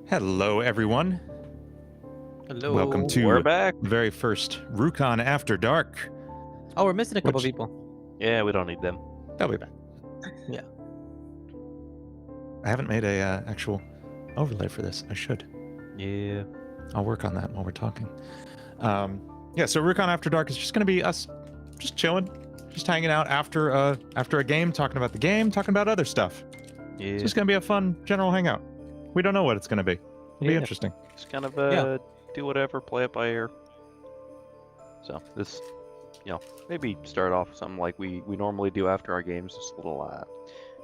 Hello, everyone. Hello. Welcome to We're back. the very first Rukon After Dark. Oh, we're missing a couple Which- people. Yeah, we don't need them. They'll be back. Yeah. I haven't made a actual overlay for this. I should. Yeah. I'll work on that while we're talking. Yeah, so Rukon After Dark is just going to be us just chilling, just hanging out after a game, talking about the game, talking about other stuff. Yeah. It's just going to be a fun general hangout. We don't know what it's going to be. It'll be Yeah. interesting. Just kind of Yeah. do whatever, play it by ear. So this, maybe start off something like we normally do after our games, just a little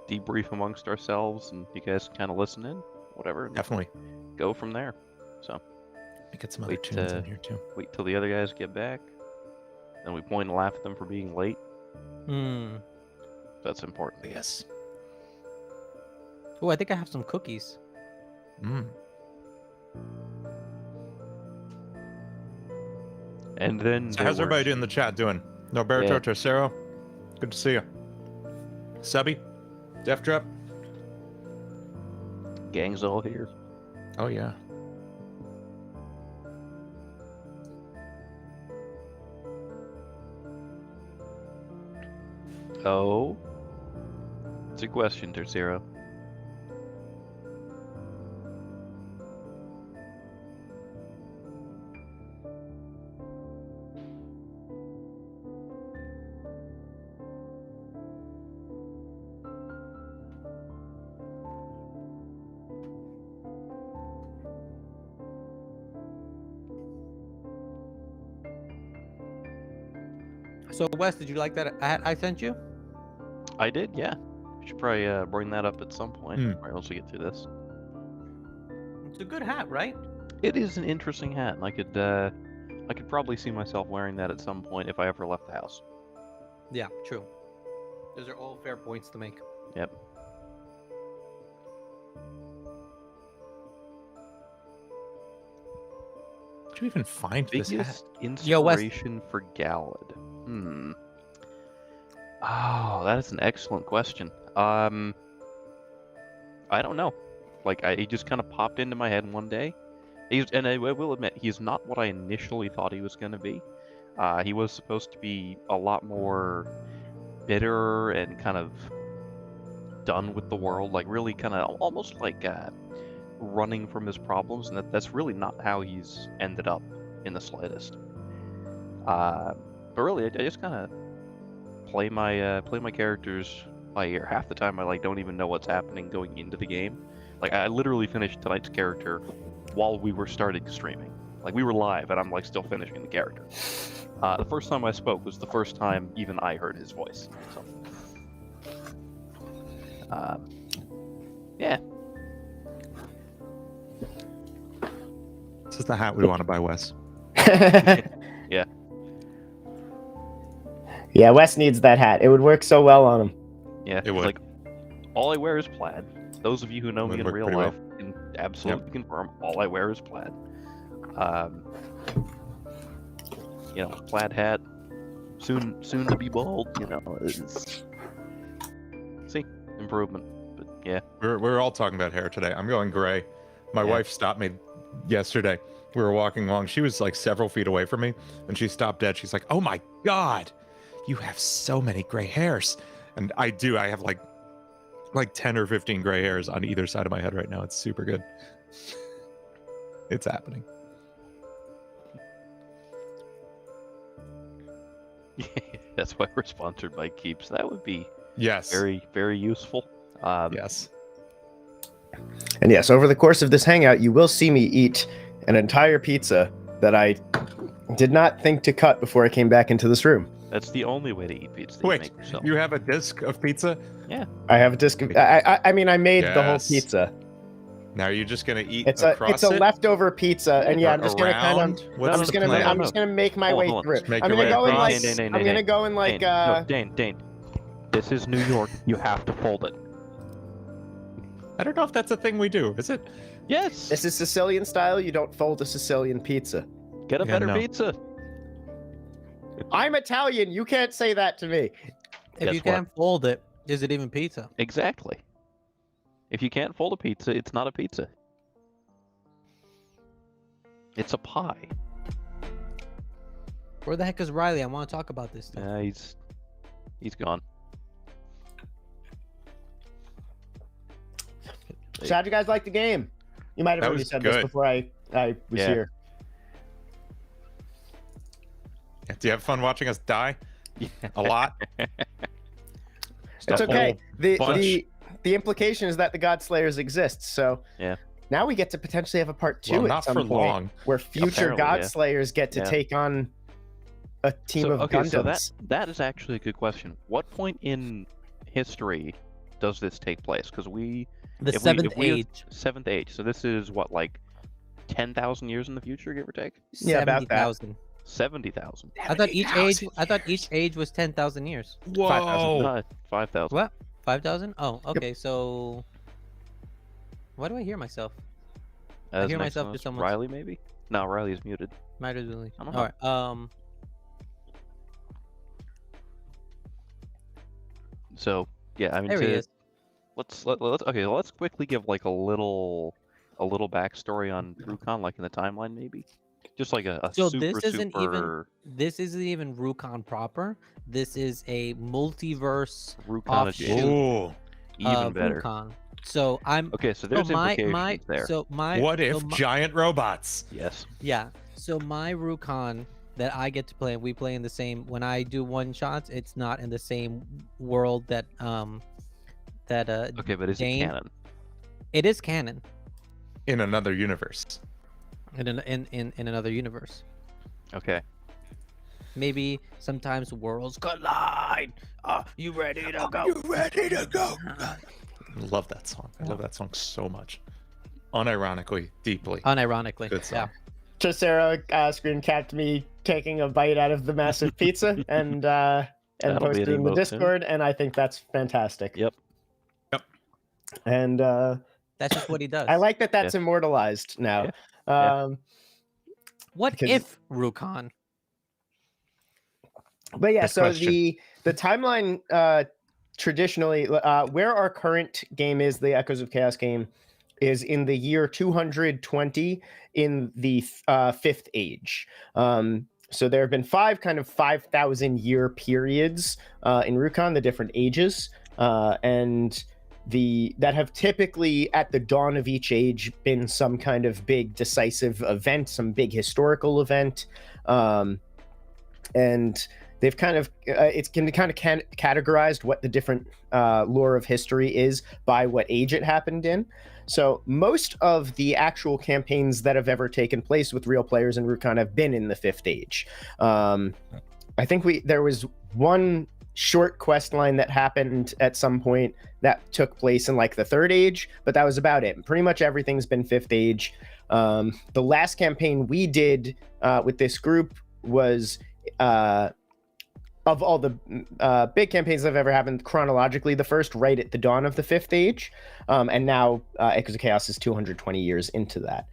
debrief amongst ourselves, and you guys kind of listen in, whatever, and Definitely. go from there. So Get some other Wait, tunes in here, too. wait till the other guys get back, then we point and laugh at them for being late. Hmm. That's important. Yes. Oh, I think I have some cookies. Mm. And then So how's everybody in the chat doing? Norberto Yeah. Tercero, good to see you. Subby, Death Drop. Gang's all here. Oh yeah. Oh, it's a question, Tercero. So, Wes, did you like that I sent you? I did, yeah. We should probably bring that up at some point. Hmm. Right, once we get through this. It's a good hat, right? It is an interesting hat, and I could probably see myself wearing that at some point if I ever left the house. Yeah, true. Those are all fair points to make. Yep. Did you even find this hat? Biggest Yo, Wes- inspiration for Gallad. Oh, that is an excellent question. I don't know. Like, he just kind of popped into my head one day. And I will admit, he's not what I initially thought he was going to be. He was supposed to be a lot more bitter and kind of done with the world, like really kind of almost like running from his problems, and that's really not how he's ended up in the slightest. But really, I just kind of play my characters by ear. Half the time, I don't even know what's happening going into the game. Like, I literally finished tonight's character while we were starting streaming. Like, we were live, and I'm still finishing the character. The first time I spoke was the first time even I heard his voice. So, yeah. This is the hat we want to buy, Wes. Yeah, Wes needs that hat. It would work so well on him. Yeah, It would. like, all I wear is plaid. Those of you who know me Would in work real pretty life can absolutely confirm all I wear is plaid. Plaid hat, soon to be bald. See, improvement. But yeah, We're all talking about hair today. I'm going gray. My Yeah. wife stopped me yesterday. We were walking along. She was like several feet away from me, and she stopped dead. She's like, "Oh my God, you have so many gray hairs." And I do. I have like 10 or 15 gray hairs on either side of my head right now. It's super good. It's happening. that's why we're sponsored by Keeps. That would be Yes. very, very useful. Yes. And yes, over the course of this hangout, you will see me eat an entire pizza that I did not think to cut before I came back into this room. That's the only way to eat pizza. That you Wait, make yourself. you have a disc of pizza? I have a disc. I mean, I made the whole Yes. pizza. Now you're just gonna eat It's a across it's a it? leftover pizza, and yeah, Or I'm just gonna kind of. around? What's I'm the just gonna plan? I'm just gonna make my Hold way on. through. Just make I'm your gonna way go in across. like Dane, I'm gonna go in like Dane. This is New York. You have to fold it. I don't know if that's a thing we do. Is it? Yes. This is Sicilian style. You don't fold a Sicilian pizza. Get a Yeah, better no. pizza. I'm Italian. You can't say that to me. If you Guess what? can't fold it, is it even pizza? Exactly. If you can't fold a pizza, it's not a pizza. It's a pie. Where the heck is Riley? I want to talk about this stuff. Yeah, he's gone. So how'd you guys like the game? You might have That already was said this good. before I was Yeah. here. Do you have fun watching us die? A lot. It's okay. bunch. The implication is that the God Slayers exist. So Yeah. now we get to potentially have a part 2 Well, at not some for point long. where future Apparently, God yeah. Slayers get to Yeah. take on a team So, of okay, Gundams. so that is actually a good question. What point in history does this take place? Because The if seventh we have age. seventh age. So this is what, like 10,000 years in the future, give or take? Yeah, about that. 70,000. 70,000. I thought each age was 10,000 years. Whoa. 5,000. 5,000. What? 5,000? Oh, okay. So, why do I hear myself? As hear next myself one to is someone. Riley, maybe? No, Riley's muted. Might as well. I don't know. All right. So yeah, I mean, There he is. let's quickly give like a little backstory on Rukon, like in the timeline, maybe. Just like a So super this isn't even- super This isn't even Rukon proper. This is a multiverse Rukon offshoot. adjacent. Ooh. Even better. Rukon. So I'm. Okay, so there's implications there. So my. What if so my, giant robots? Yes. Yeah. So my Rukon that I get to play, we play in the same. When I do one shots, it's not in the same world that Okay, but is it Dane- canon? It is canon In another universe. in another universe. Okay. Maybe sometimes worlds collide. You ready to go? You ready to go? Love that song. I love that song so much. Unironically, deeply. Unironically. Good song. Tricera screen capped me taking a bite out of the massive pizza and That'll be posted an in the emote soon. Discord, and I think that's fantastic. Yep. And That's just what he does. I like that that's immortalized now. Yeah. What because- if Rukon? But yeah, Good so question. the timeline traditionally where our current game is, the Echoes of Chaos game, is in the year 220 in the fifth age. So there have been 5,000 year periods in Rukon, the different ages, and that have typically at the dawn of each age been some kind of big decisive event, some big historical event, and they've kind of it's can kind of categorized what the different lore of history is by what age it happened in. So most of the actual campaigns that have ever taken place with real players in Rukon have been in the fifth age. I think there was one short quest line that happened at some point that took place in like the third age, but that was about it. Pretty much everything's been fifth age. The last campaign we did with this group was of all the big campaigns that have ever happened chronologically, the first right at the dawn of the fifth age. And now Echoes of Chaos is 220 years into that.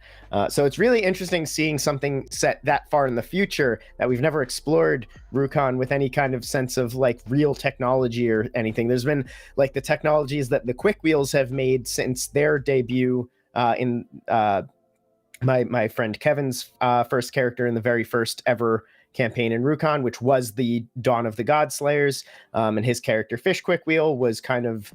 So it's really interesting seeing something set that far in the future that we've never explored Rukon with any kind of sense of like real technology or anything. There's been like the technologies that the Quick Wheels have made since their debut in my friend Kevin's first character in the very first ever campaign in Rukon, which was the Dawn of the God Slayers, and his character Fish Quickwheel was kind of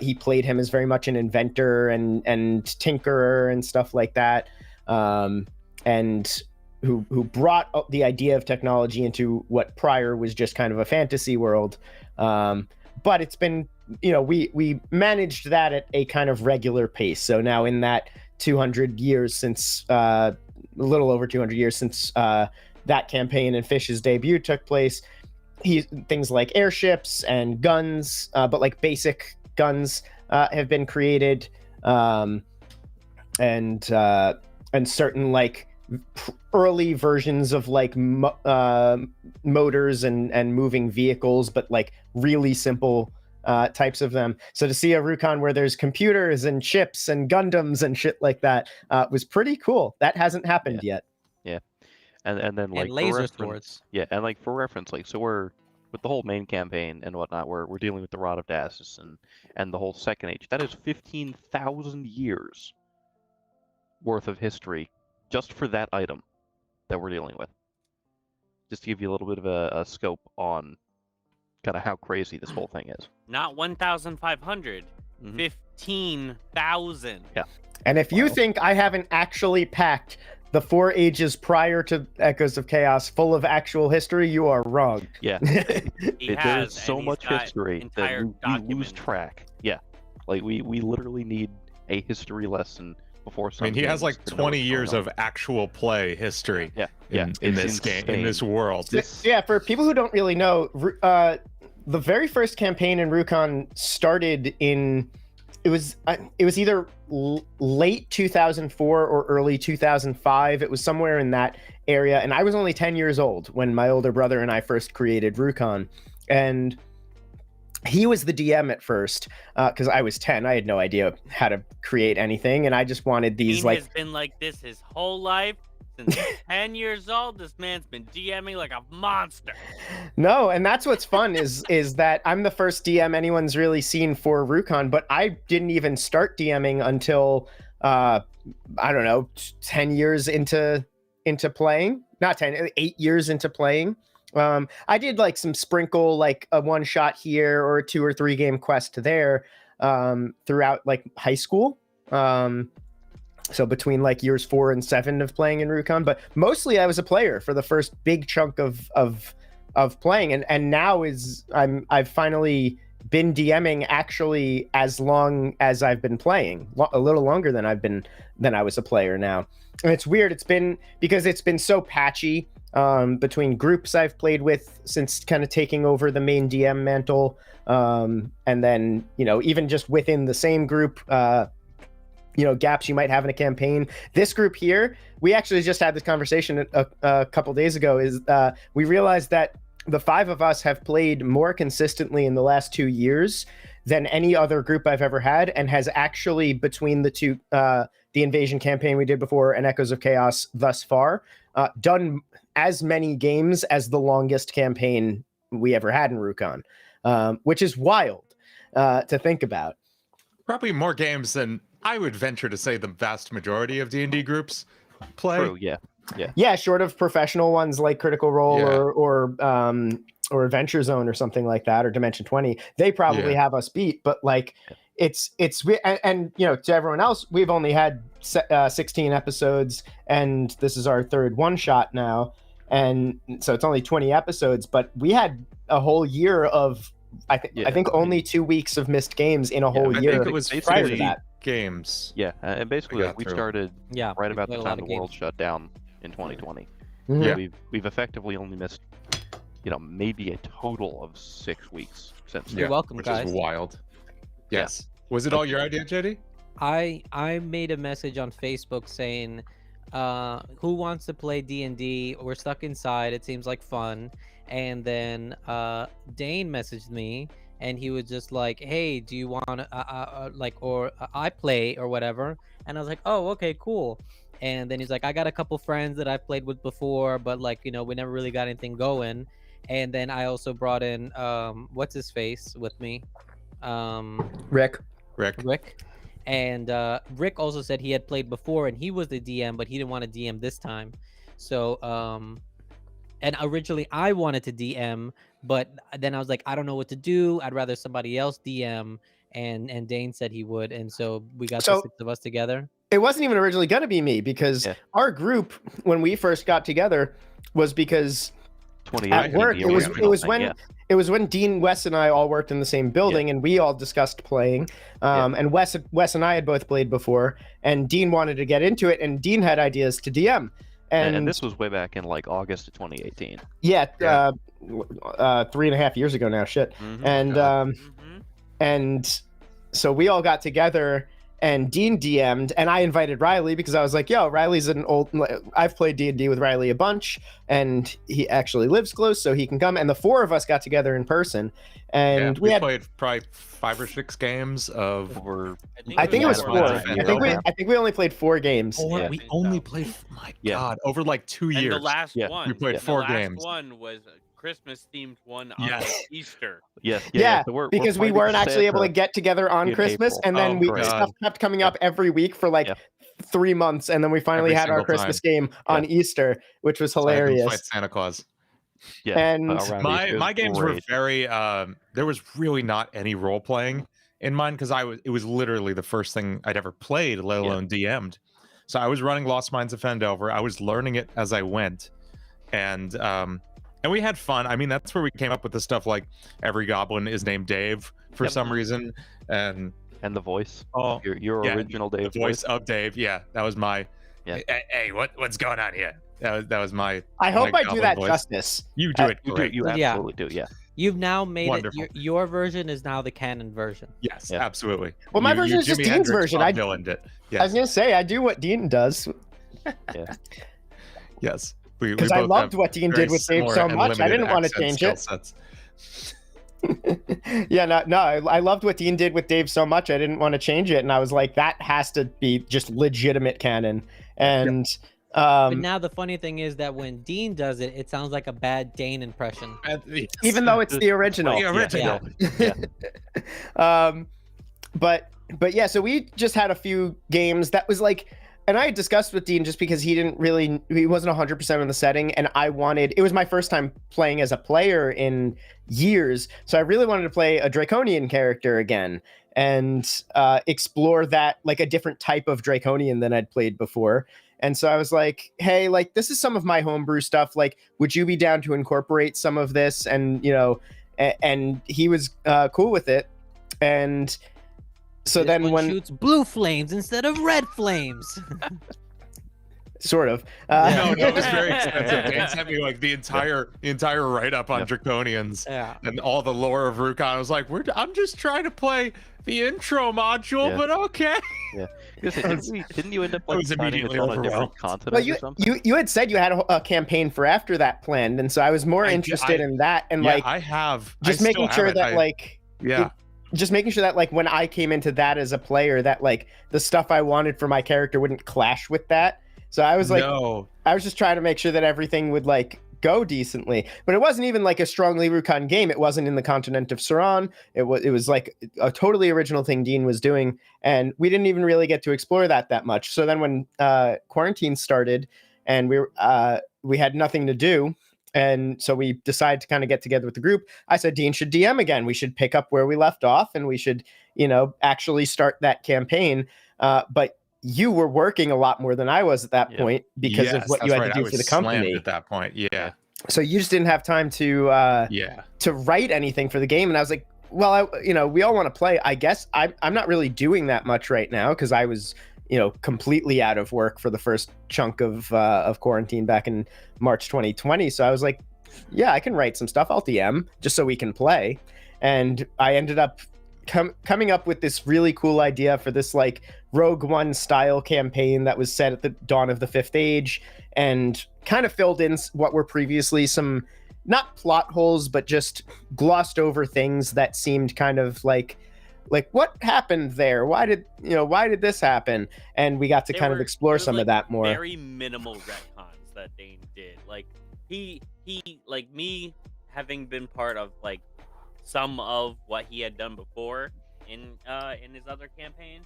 he played him as very much an inventor and tinkerer and stuff like that, and who brought up the idea of technology into what prior was just kind of a fantasy world. But it's been, we managed that at a kind of regular pace. So now in that 200 years since a little over 200 years since that campaign and Fish's debut took place, things like airships and guns, but like basic guns have been created, and certain like early versions of like motors and moving vehicles, but like really simple types of them. So to see a Rukon where there's computers and ships and Gundams and shit like that was pretty cool. That hasn't happened yet. Yeah. And then like And laser for reference, swords. yeah, and like for reference, like so we're with the whole main campaign and whatnot, we're dealing with the Rod of Dasis and the whole Second Age. That is 15,000 years worth of history just for that item. that we're dealing with. Just to give you a little bit of a scope on kind of how crazy this whole thing is. Not 1,500, Mhm. 15,000. Yeah. And if you think I haven't actually packed the 4 ages prior to Echoes of Chaos full of actual history, you are wrong. Yeah. He has, There's so and he's much got history that entire we lose documents. track. Yeah. Like we literally need a history lesson before I some mean, he has games like to know 20 what's years going of actual play history on. Yeah. in It's this game, in this insane. world. Yeah, for people who don't really know, the very first campaign in Rukon started in it was either late 2004 or early 2005. It was somewhere in that area, and I was only 10 years old when my older brother and I first created Rukon, and he was the DM at first because I was 10. I had no idea how to create anything, and I just wanted these Dean like has been like this his whole life. Since 10 years old, this man's been DMing like a monster. No, and that's what's fun is that I'm the first DM anyone's really seen for Rukon, but I didn't even start DMing until I don't know, 10 years into playing. Not 10, 8 years into playing. I did like some sprinkle, like a one shot here or a 2 or 3 game quest there throughout like high school. So between like years 4 and 7 of playing in Rukon, but mostly I was a player for the first big chunk of playing, and now I've finally been DMing actually as long as I've been playing, a little longer than I was a player now. And it's weird. It's been because it's been so patchy between groups I've played with since kind of taking over the main DM mantle, and then even just within the same group. Gaps you might have in a campaign. This group here, we actually just had this conversation a couple days ago, is we realized that the 5 of us have played more consistently in the last 2 years than any other group I've ever had, and has actually, between the two, the Invasion campaign we did before and Echoes of Chaos thus far, done as many games as the longest campaign we ever had in Rukon, which is wild to think about. Probably more games than I would venture to say the vast majority of D&D groups play. True, yeah. Yeah, short of professional ones like Critical Role Yeah. or Adventure Zone or something like that, or Dimension 20, they probably have us beat. But like, it's and to everyone else, we've only had 16 episodes, and this is our 3rd one shot now, and so it's only 20 episodes. But we had a whole year of I think only 2 weeks of missed games in a whole I year. think it was prior to 50 that. games. Yeah, and basically We like, got we through. started right we about played the a lot time of the world games. shut down in 2020. Mhm. Yeah. We've effectively only missed, maybe a total of 6 weeks since then. You're welcome, which guys. is wild. Yes. Was it all your idea, JD? I made a message on Facebook saying, who wants to play D&D? We're stuck inside. It seems like fun. And then Dane messaged me, and he was just like, hey, do you want I play or whatever? And I was like, oh, okay, cool. And then he's like, I got a couple friends that I've played with before, but we never really got anything going. And then I also brought in what's his face with me, Rick. Rick. And Rick also said he had played before and he was the DM, but he didn't want to DM this time. So and originally I wanted to DM, but then I was like, I don't know what to do. I'd rather somebody else DM. And Dane said he would, and so we got the 6 of us together. It wasn't even originally going to be me, because our group, when we first got together, was because at work it was when Dean, Wes, and I all worked in the same building, and we all discussed playing. And Wes and I had both played before, and Dean wanted to get into it, and Dean had ideas to DM. And this was way back in like August of 2018. Yeah. 3.5 years ago now. Shit. Mm-hmm. And so we all got together, and Dean DM'd, and I invited Riley because I was like, yo, Riley's I've played D&D with Riley a bunch, and he actually lives close, so he can come. And the 4 of us got together in person, and we played probably 5 or 6 games of. I think it was 4. I think we only played 4 games. We only played, my God, over like 2 years. And the last one. We played 4 games. The last one was Christmas themed one on Yes. like, Easter. Yes, Yeah, so we're because we fighting weren't actually able to Santa get together on in Christmas, April. and then Oh, we great. stuff kept coming Yeah. up every week for like Yeah. 3 months, and then we finally Every had our single Christmas time. game on Easter, which was So I can hilarious. fight Santa Claus. Yeah, And around My Easter, it my was games were great. very there was really not any role playing in mine because it was literally the first thing I'd ever played, let alone DM'd. So I was running Lost Mines of Fendover. I was learning it as I went, and we had fun. I mean, that's where we came up with the stuff like every goblin is named Dave for some reason, and the voice. oh, Your yeah, original Dave the voice of Dave. Yeah, that was my. Yeah. Hey, what's going on here? That was my. I hope my I do goblin that voice. justice. You do it You great. do. You Yeah. absolutely do. Yeah. You've now made Wonderful. it. Your version is now the canon version. Yes, Yeah. absolutely. Well, my You- version you is just Jimi Dean's Hendrix, version. Bob I Dylan'd it. I Yes, was gonna say I do what Dean does yes. We because I both loved have what Dean very did with Dave similar so and much. I limited didn't want to accent change skill it. sets. I loved what Dean did with Dave so much. I didn't want to change it, and I was like, that has to be just legitimate canon. And But now the funny thing is that when Dean does it, it sounds like a bad Dane impression. even though it's the original, The original. but yeah, so we just had a few games that was like, and I had discussed with Dean just because he wasn't 100% in the setting, and it was my first time playing as a player in years, so I really wanted to play a Draconian character again and explore that, like a different type of Draconian than I'd played before. And so I was like, hey, like, this is some of my homebrew stuff. Like, would you be down to incorporate some of this? And, and he was cool with it. And so This then one when shoots blue flames instead of red flames. sort of, No, it was very expensive. Dan sent me like the entire write up on Draconians Yeah. and all the lore of Rukon. I was like, I'm just trying to play the intro module, Yeah. but okay. Yeah. Didn't you end up I like was signing us immediately on a different overwhelmed. continent well, or something? you had said you had a campaign for after that planned, and so I was more interested in that, and Yeah, like I have just I making still sure have it. that like Yeah. just making sure that like when I came into that as a player, that like the stuff I wanted for my character wouldn't clash with that. So I was like, no. I was just trying to make sure that everything would like go decently. But it wasn't even like a strongly Rukon game. It wasn't in the continent of Sauron. It was like a totally original thing Dean was doing, and we didn't even really get to explore that much. So then when quarantine started and we had nothing to do, and so we decided to kind of get together with the group, I said Dean should DM again. We should pick up where we left off, and we should, actually start that campaign. But you were working a lot more than I was at that point because of what you had to do for the company at that point. Yeah. So you just didn't have time to write anything for the game, and I was like, well, we all want to play. I guess I'm not really doing that much right now because I was completely out of work for the first chunk of quarantine back in March 2020. So I was like, yeah, I can write some stuff. I'll DM just so we can play. And I ended up coming up with this really cool idea for this like Rogue One style campaign that was set at the dawn of the Fifth Age and kind of filled in what were previously some not plot holes, but just glossed over things that seemed kind of like what happened there? Why did this happen? And we got to kind of explore some of that more. Very minimal retcons that Dane did. Like he like me having been part of like some of what he had done before in his other campaign,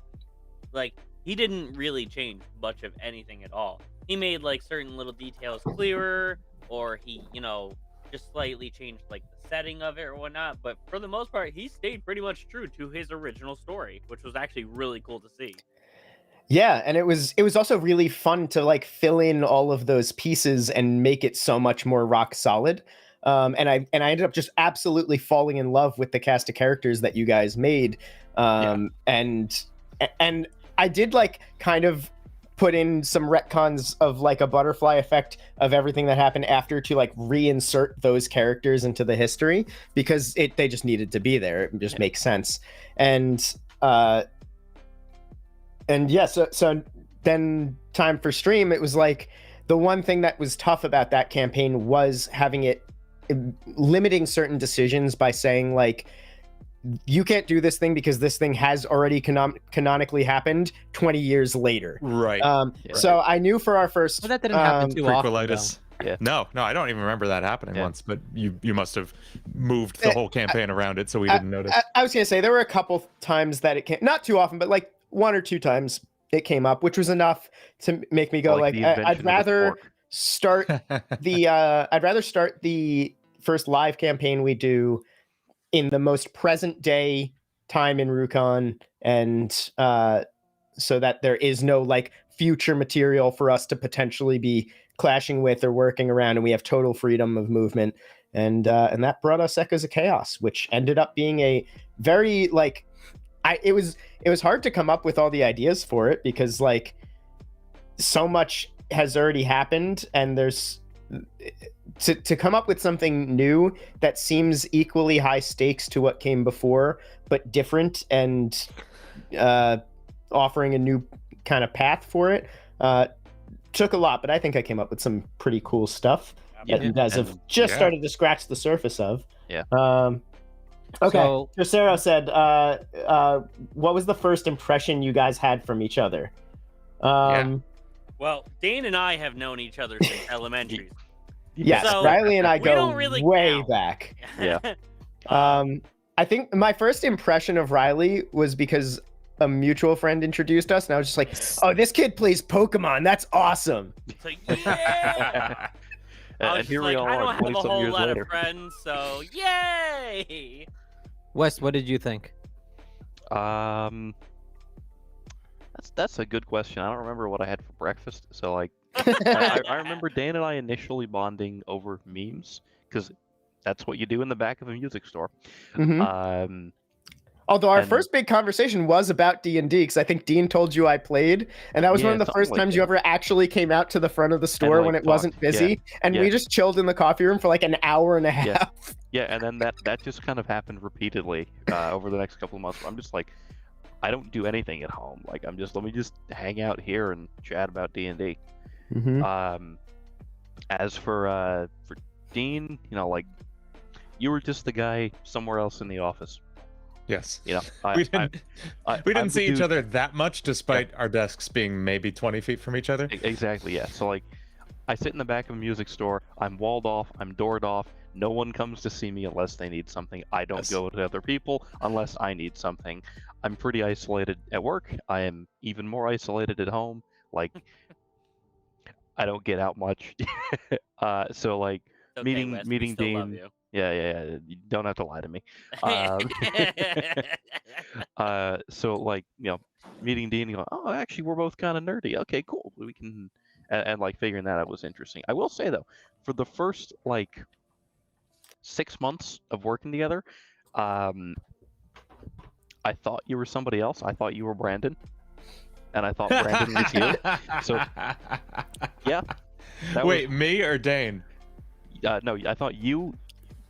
like he didn't really change much of anything at all. He made like certain little details clearer, or he just slightly changed like the setting of it or whatnot, but for the most part he stayed pretty much true to his original story, which was actually really cool to see. Yeah, and it was also really fun to like fill in all of those pieces and make it so much more rock solid. And I ended up just absolutely falling in love with the cast of characters that you guys made. And I did like kind of put in some retcons of like a butterfly effect of everything that happened after to like reinsert those characters into the history because they just needed to be there. It just makes sense. And yeah, so then time for stream, it was like the one thing that was tough about that campaign was having it limiting certain decisions by saying like, you can't do this thing because this thing has already canonically happened 20 years later. Right. So I knew for our first But that didn't happen too often. Prequelitis. No, I don't even remember that happening Yeah. once. But you must have moved the whole campaign around it, so we didn't notice. I was gonna say there were a couple times that it came, not too often, but like 1 or 2 times it came up, which was enough to make me go Like the invention I'd of the rather fork. start the first live campaign we do in the most present day time in Rukon, and so that there is no like future material for us to potentially be clashing with or working around, and we have total freedom of movement. And that brought us Echoes of Chaos, which ended up being a very like it was hard to come up with all the ideas for it because like so much has already happened, and there's to come up with something new that seems equally high stakes to what came before, but different and offering a new kind of path for it. Took a lot, but I think I came up with some pretty cool stuff that you guys have just started to scratch the surface of. Yeah. Okay. So- Sarah said, what was the first impression you guys had from each other? Well, Dane and I have known each other since elementary. Yes, So, Riley and I we go don't really way count. back. Yeah. I think my first impression of Riley was because a mutual friend introduced us, and I was just like, "Oh, this kid plays Pokemon. That's awesome." It's like, yeah. I was And just here like, we all I are don't have a 20-some whole years lot later. of friends, so yay! Wes, what did you think? That's a good question. I don't remember what I had for breakfast. So like, I remember Dan and I initially bonding over memes because that's what you do in the back of a music store. Mhm. Although our and- first big conversation was about D&D, because I think Dean told you I played, and that was one of the something first like times that. you ever actually came out to the front of the store like, when it wasn't talked. busy, and yeah. we just chilled in the coffee room for like an hour and a half. Yeah. Yeah, and then that just kind of happened repeatedly over the next couple of months. I'm just like, I don't do anything at home. Like let me just hang out here and chat about D&D. Mhm. As for Dean, like you were just the guy somewhere else in the office. Yes. We We didn't see each other that much, despite our desks being maybe 20 feet from each other. Exactly, yeah. So like, I sit in the back of a music store. I'm walled off. I'm doored off. No one comes to see me unless they need something. I don't Yes. go to other people unless I need something. I'm pretty isolated at work. I am even more isolated at home. Like, I don't get out much. So like, It's okay, meeting Wes, we still love Dean. you. Yeah. You don't have to lie to me. So like, meeting Dean, and going, oh, actually, we're both kind of nerdy. Okay, cool. We can, and like figuring that out was interesting. I will say though, for the first like 6 months of working together, I thought you were somebody else. I thought you were Brandon, and I thought Brandon was you. So yeah. Wait, me or Dane? No, I thought you.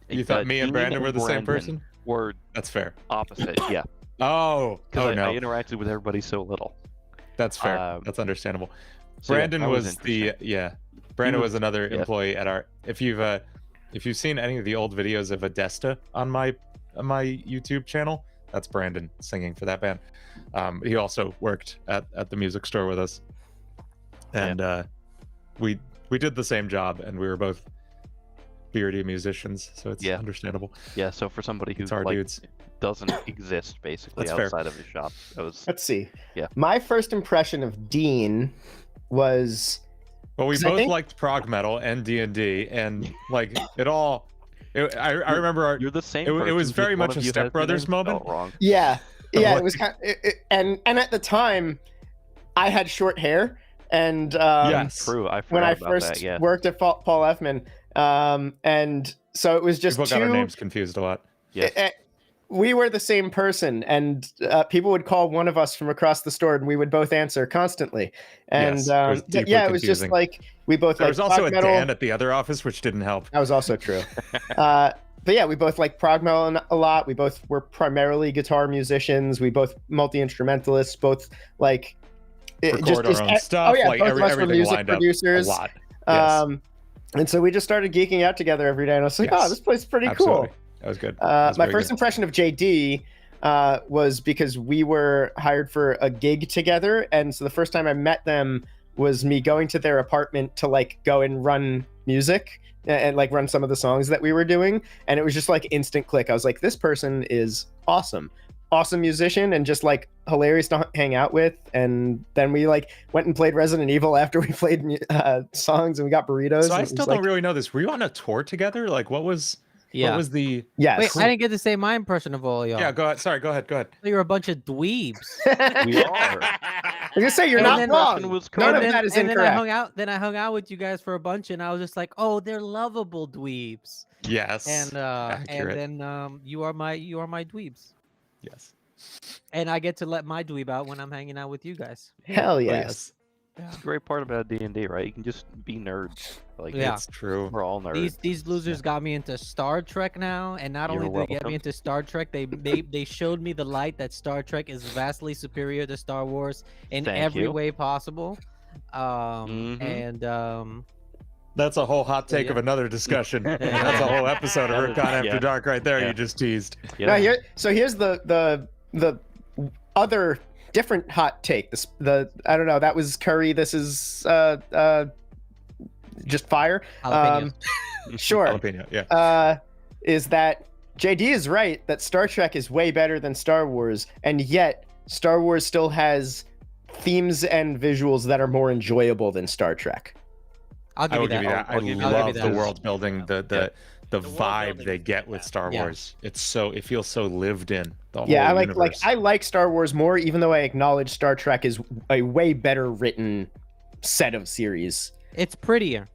You thought me and Dean Brandon were the same Brandon person? Were That's fair. opposite. Yeah. Oh, Because no. I interacted with everybody so little. That's fair. That's understandable. So, yeah, Brandon that was the interesting. Brandon He was another yeah. employee at our. If you've seen any of the old videos of Adesta on my YouTube channel, that's Brandon singing for that band. He also worked at the music store with us, and we did the same job, and we were both beardy musicians, so it's understandable. Yeah, so for somebody who It's our like dudes. doesn't exist basically That's fair. outside of his shop, that was Let's see. Yeah. My first impression of Dean was Well, we 'Cause I both think- liked prog metal and D&D, and like it all. I remember our. you're the same. it was person, very just one much of a you Step has your Brothers name spelled moment. Wrong. yeah, Like- it was kind of, and at the time, I had short hair, and Yes. True, I forgot when I about first that. Yeah, worked at Paul Effman, and so it was just People got our two. names confused a lot. yes. We were the same person, and people would call one of us from across the store, and we would both answer constantly. And Yes, it was deeply yeah, it was confusing. just like we both There like was also prog a metal. Dan at the other office, which didn't help. That was also true. But yeah, we both like prog metal a lot. We both were primarily guitar musicians. We both multi-instrumentalists. Both like Record our own stuff. Oh yeah, like both of us were everything music lined up producers. a lot. Yes. And so we just started geeking out together every day. And I was like, Yes. oh, this place is pretty Absolutely. cool. That was good. That was My very first good. impression of JD was because we were hired for a gig together, and so the first time I met them was me going to their apartment to like go and run music and like run some of the songs that we were doing, and it was just like instant click. I was like, this person is awesome musician and just like hilarious to hang out with. And then we like went and played Resident Evil after we played songs, and we got burritos. So I and it still was don't really know this. Were you on a tour together? Like, what was the? Yes. Wait, I didn't get to say my impression of all y'all. Yeah, go ahead. Sorry, go ahead. You're a bunch of dweebs. We are. I was gonna say you're And not then- wrong. Was None of correct. that is and incorrect. then I hung out with you guys for a bunch, and I was just like, oh, they're lovable dweebs. Yes. And accurate. then you are my dweebs. Yes. And I get to let my dweeb out when I'm hanging out with you guys. Hell Oh, yes. That's the great part about D&D, right? You can just be nerds. Like, Yeah. It's true. we're all nerds. These losers got me into Star Trek now, and not You're only did they get me welcome. into Star Trek, they showed me the light that Star Trek is vastly superior to Star Wars in Thank every you. way possible. Mhm. And That's a whole hot take of yeah. another discussion. That's a whole episode of That is- Rukon After yeah. Dark right there. Yeah. You just teased. Now here's the other different hot take. The I don't know, that was curry. This is just fire. jalapenos. Sure. Jalapeno, yeah. Is that JD is right that Star Trek is way better than Star Wars, and yet Star Wars still has themes and visuals that are more enjoyable than Star Trek. I'll I give will you give that. you that. I I'll give you that. love the Because- world building, the world vibe building they is get with fantastic. Star Yeah. Wars. It's so it feels so lived in. The Yeah, I whole like universe. I like Star Wars more, even though I acknowledge Star Trek is a way better written set of series. It's prettier.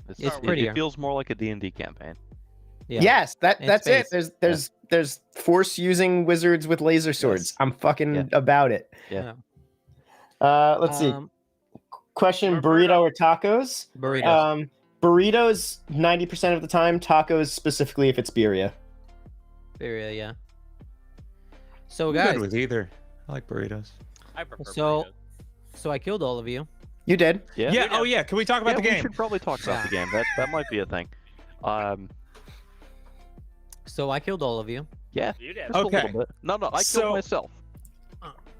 It's It's it prettier. feels more like a D&D campaign. Yeah. Yes, In that's it. space. There's force using wizards with laser swords. Yes. I'm fucking Yeah. about it. Yeah. Let's see. Um, Question: Roberto. burrito or tacos? burritos. Burritos 90% of the time. Tacos specifically if it's birria. Birria, yeah. So I'm guys, good with either. I like burritos. I prefer So- burritos. so I killed all of you. You did. Yeah. Yeah. Oh yeah. Can we talk about Yeah, the we game? should probably talk about the game. That might be a thing. So I killed all of you. Yeah. You did. Just a Okay. little bit. No, I killed So- myself.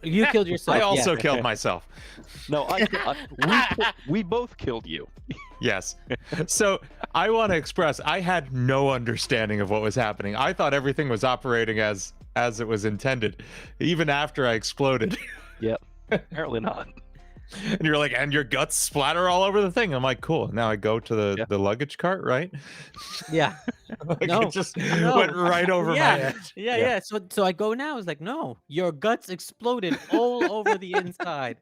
You killed yourself. I yeah. also killed myself. No, we both killed you. Yes. So I want to express I had no understanding of what was happening. I thought everything was operating as it was intended, even after I exploded. Apparently not. And you're like, and your guts splatter all over the thing. I'm like, cool. Now I go to the luggage cart, right? Yeah. Like, No, it just no. went right over Yeah. my head. Yeah, Yeah. yeah. So I go now. It's like, no, your guts exploded all over the inside.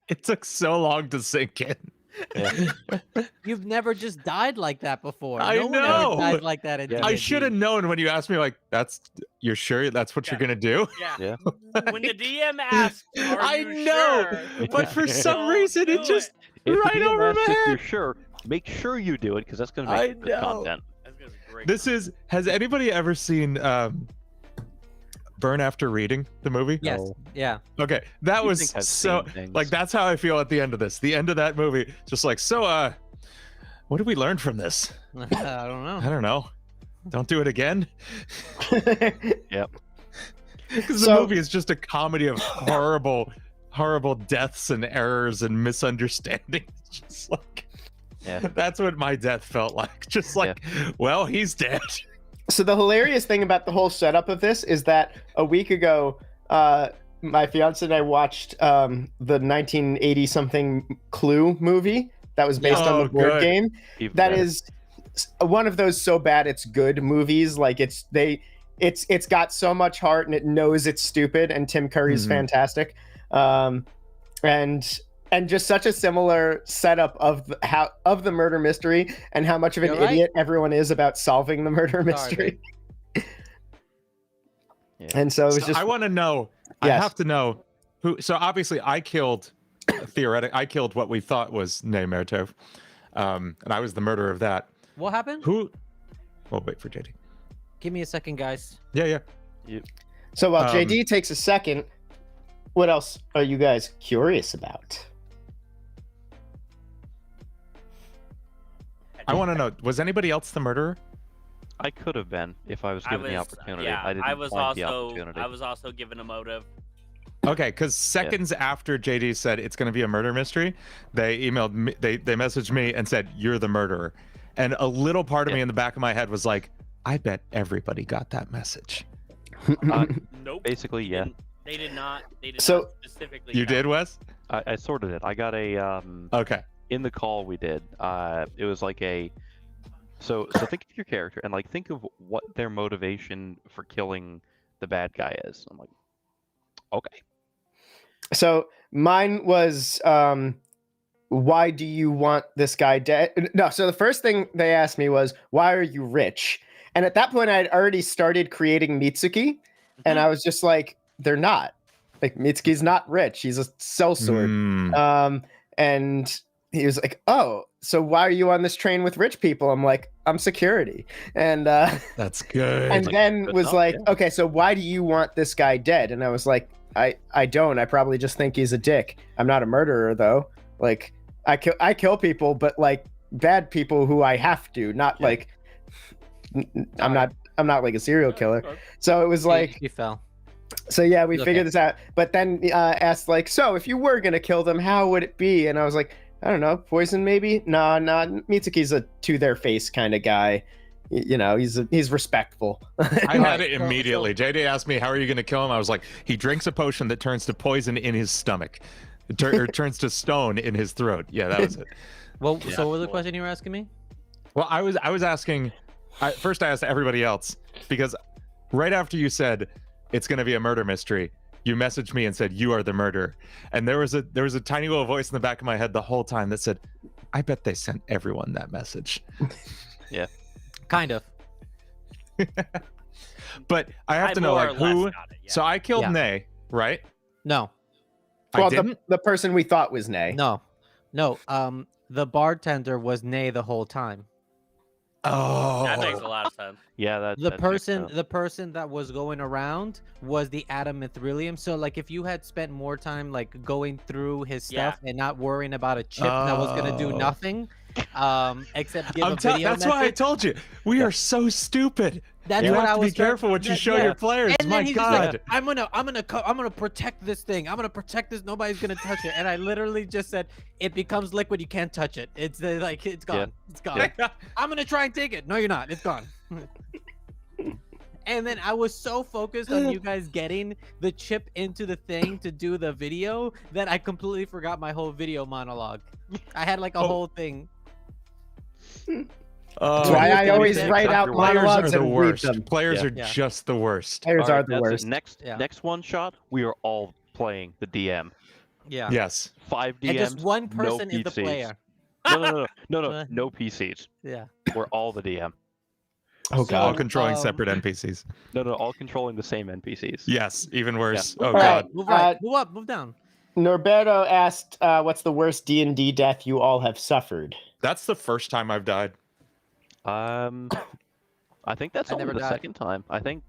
It took so long to sink in. Yeah. You've never just died like that before. I no one know. ever died like that in Yeah. I D&D. should have known when you asked me, like, you're sure that's what you're Yeah. gonna do? Yeah. Yeah. When the DM asked, "Are I you know, sure?" but for some Don't reason it do just If right the DM over asks my if you're head. sure, make sure you do it because that's going to I make good know. content. That's gonna be great. This is. Has anybody ever seen Burn After Reading, the movie? Yes. No. Yeah. Okay, that You was think I've so. seen things. Like that's how I feel at the end of this. The end of that movie, just like so. What did we learn from this? I don't know. I don't know. Don't do it again. Yep. Because So- the movie is just a comedy of horrible deaths and errors and misunderstandings. Just like Yeah. that's what my death felt like. Just like, well, he's dead. So the hilarious thing about the whole setup of this is that a week ago, my fiance and I watched the 1980 something Clue movie that was based on Oh, the board good. game. Even That better. is one of those so bad it's good movies. Like it's got so much heart and it knows it's stupid. And Tim Curry's Mhm. fantastic, and just such a similar setup of the murder mystery and how much of an You're right. idiot everyone is about solving the murder mystery. Yeah. And so it was So just I want to know. I Yes. have to know who. So obviously, I killed. I killed what we thought was Neymertov, and I was the murderer of that. What happened? Who? We'll wait for JD. Give me a second, guys. Yeah. so while Um, JD takes a second. What else are you guys curious about? I want to know. Was anybody else the murderer? I could have been if I was given the opportunity. Yeah, I didn't I was find the also opportunity. I was also given a motive. Okay, because seconds after JD said it's going to be a murder mystery, they emailed me, they messaged me and said, "You're the murderer." And a little part of me in the back of my head was like, I bet everybody got that message. Nope. Basically, yeah. They did not. They did So- not specifically. You tell did, me. Wes? I sort of did. I got a Okay. in the call we did. It was like a so think of your character and like think of what their motivation for killing the bad guy is. I'm like, okay. So mine was, why do you want this guy dead? No, so the first thing they asked me was, why are you rich? And at that point, I'd already started creating Mitsuki, and I was just like, they're not. Like, Mitsuki's not rich. He's a sellsword. Mm. And he was like, oh, so why are you on this train with rich people? I'm like, I'm security. And That's good. and then good was enough, like, yeah. okay, so why do you want this guy dead? And I was like, I don't. I probably just think he's a dick. I'm not a murderer though. Like I kill people, but like bad people who I have to, not Yeah. like I'm not like a serial killer. So it was like, He fell. so yeah, we Okay. figured this out. But then asked like, so if you were gonna kill them, how would it be? And I was like, I don't know, poison maybe? No, Mitsuki's a to their face kind of guy. You know, he's respectful. I had it So- immediately. JD asked me, how are you going to kill him? I was like, he drinks a potion that turns to poison in his stomach. Or turns to stone in his throat. Yeah, that was it. Well, Yeah. so what was the question you were asking me? Well, I was asking, first I asked everybody else, because right after you said it's going to be a murder mystery, you messaged me and said you are the murderer. And there was a tiny little voice in the back of my head the whole time that said, I bet they sent everyone that message. Kind of. But I have to know, more or like, less who. got it, yeah. So I killed Yeah. Nay, right? No, I Well, didn't. the person we thought was Nay. no. The bartender was Nay the whole time. Oh, That makes a lot of sense. Yeah, that The that checks person, out. the person that was going around was the Adam Mithrilium. So, like, if you had spent more time like going through his stuff and not worrying about a chip that was gonna do Oh. nothing, except give a video that's why I message. told you we are so stupid. That's You what have I to be was trying- careful what you that- show yeah. your players. And My then he's just like, God. I'm gonna protect this thing. I'm gonna protect this. Nobody's gonna touch it. And I literally just said, it becomes liquid. You can't touch it. It's like it's gone. Yeah. It's gone. I'm gonna try and take it. No, you're not. It's gone. And then I was so focused on you guys getting the chip into the thing to do the video that I completely forgot my whole video monologue. I had like a Oh. whole thing. That's why I always Players write out Players are monologues the and read worst. them. Players Yeah. are Yeah. just the worst. Players All right, are the that's it. worst. Next Yeah. next one shot, we are all playing the DM. Yeah. Yes. 5 And DMs. just one no person is the PCs. player. No, no PCs. Yeah. We're all the DM. Oh So- god. All controlling um, separate NPCs. No, all controlling the same NPCs. Yes, even worse. Yeah. Oh All God. right. Move right. Move up. Move down. Norberto asked, "What's the worst D&D death you all have suffered?" That's the first time I've died. I think that's I only never the died. second time. I think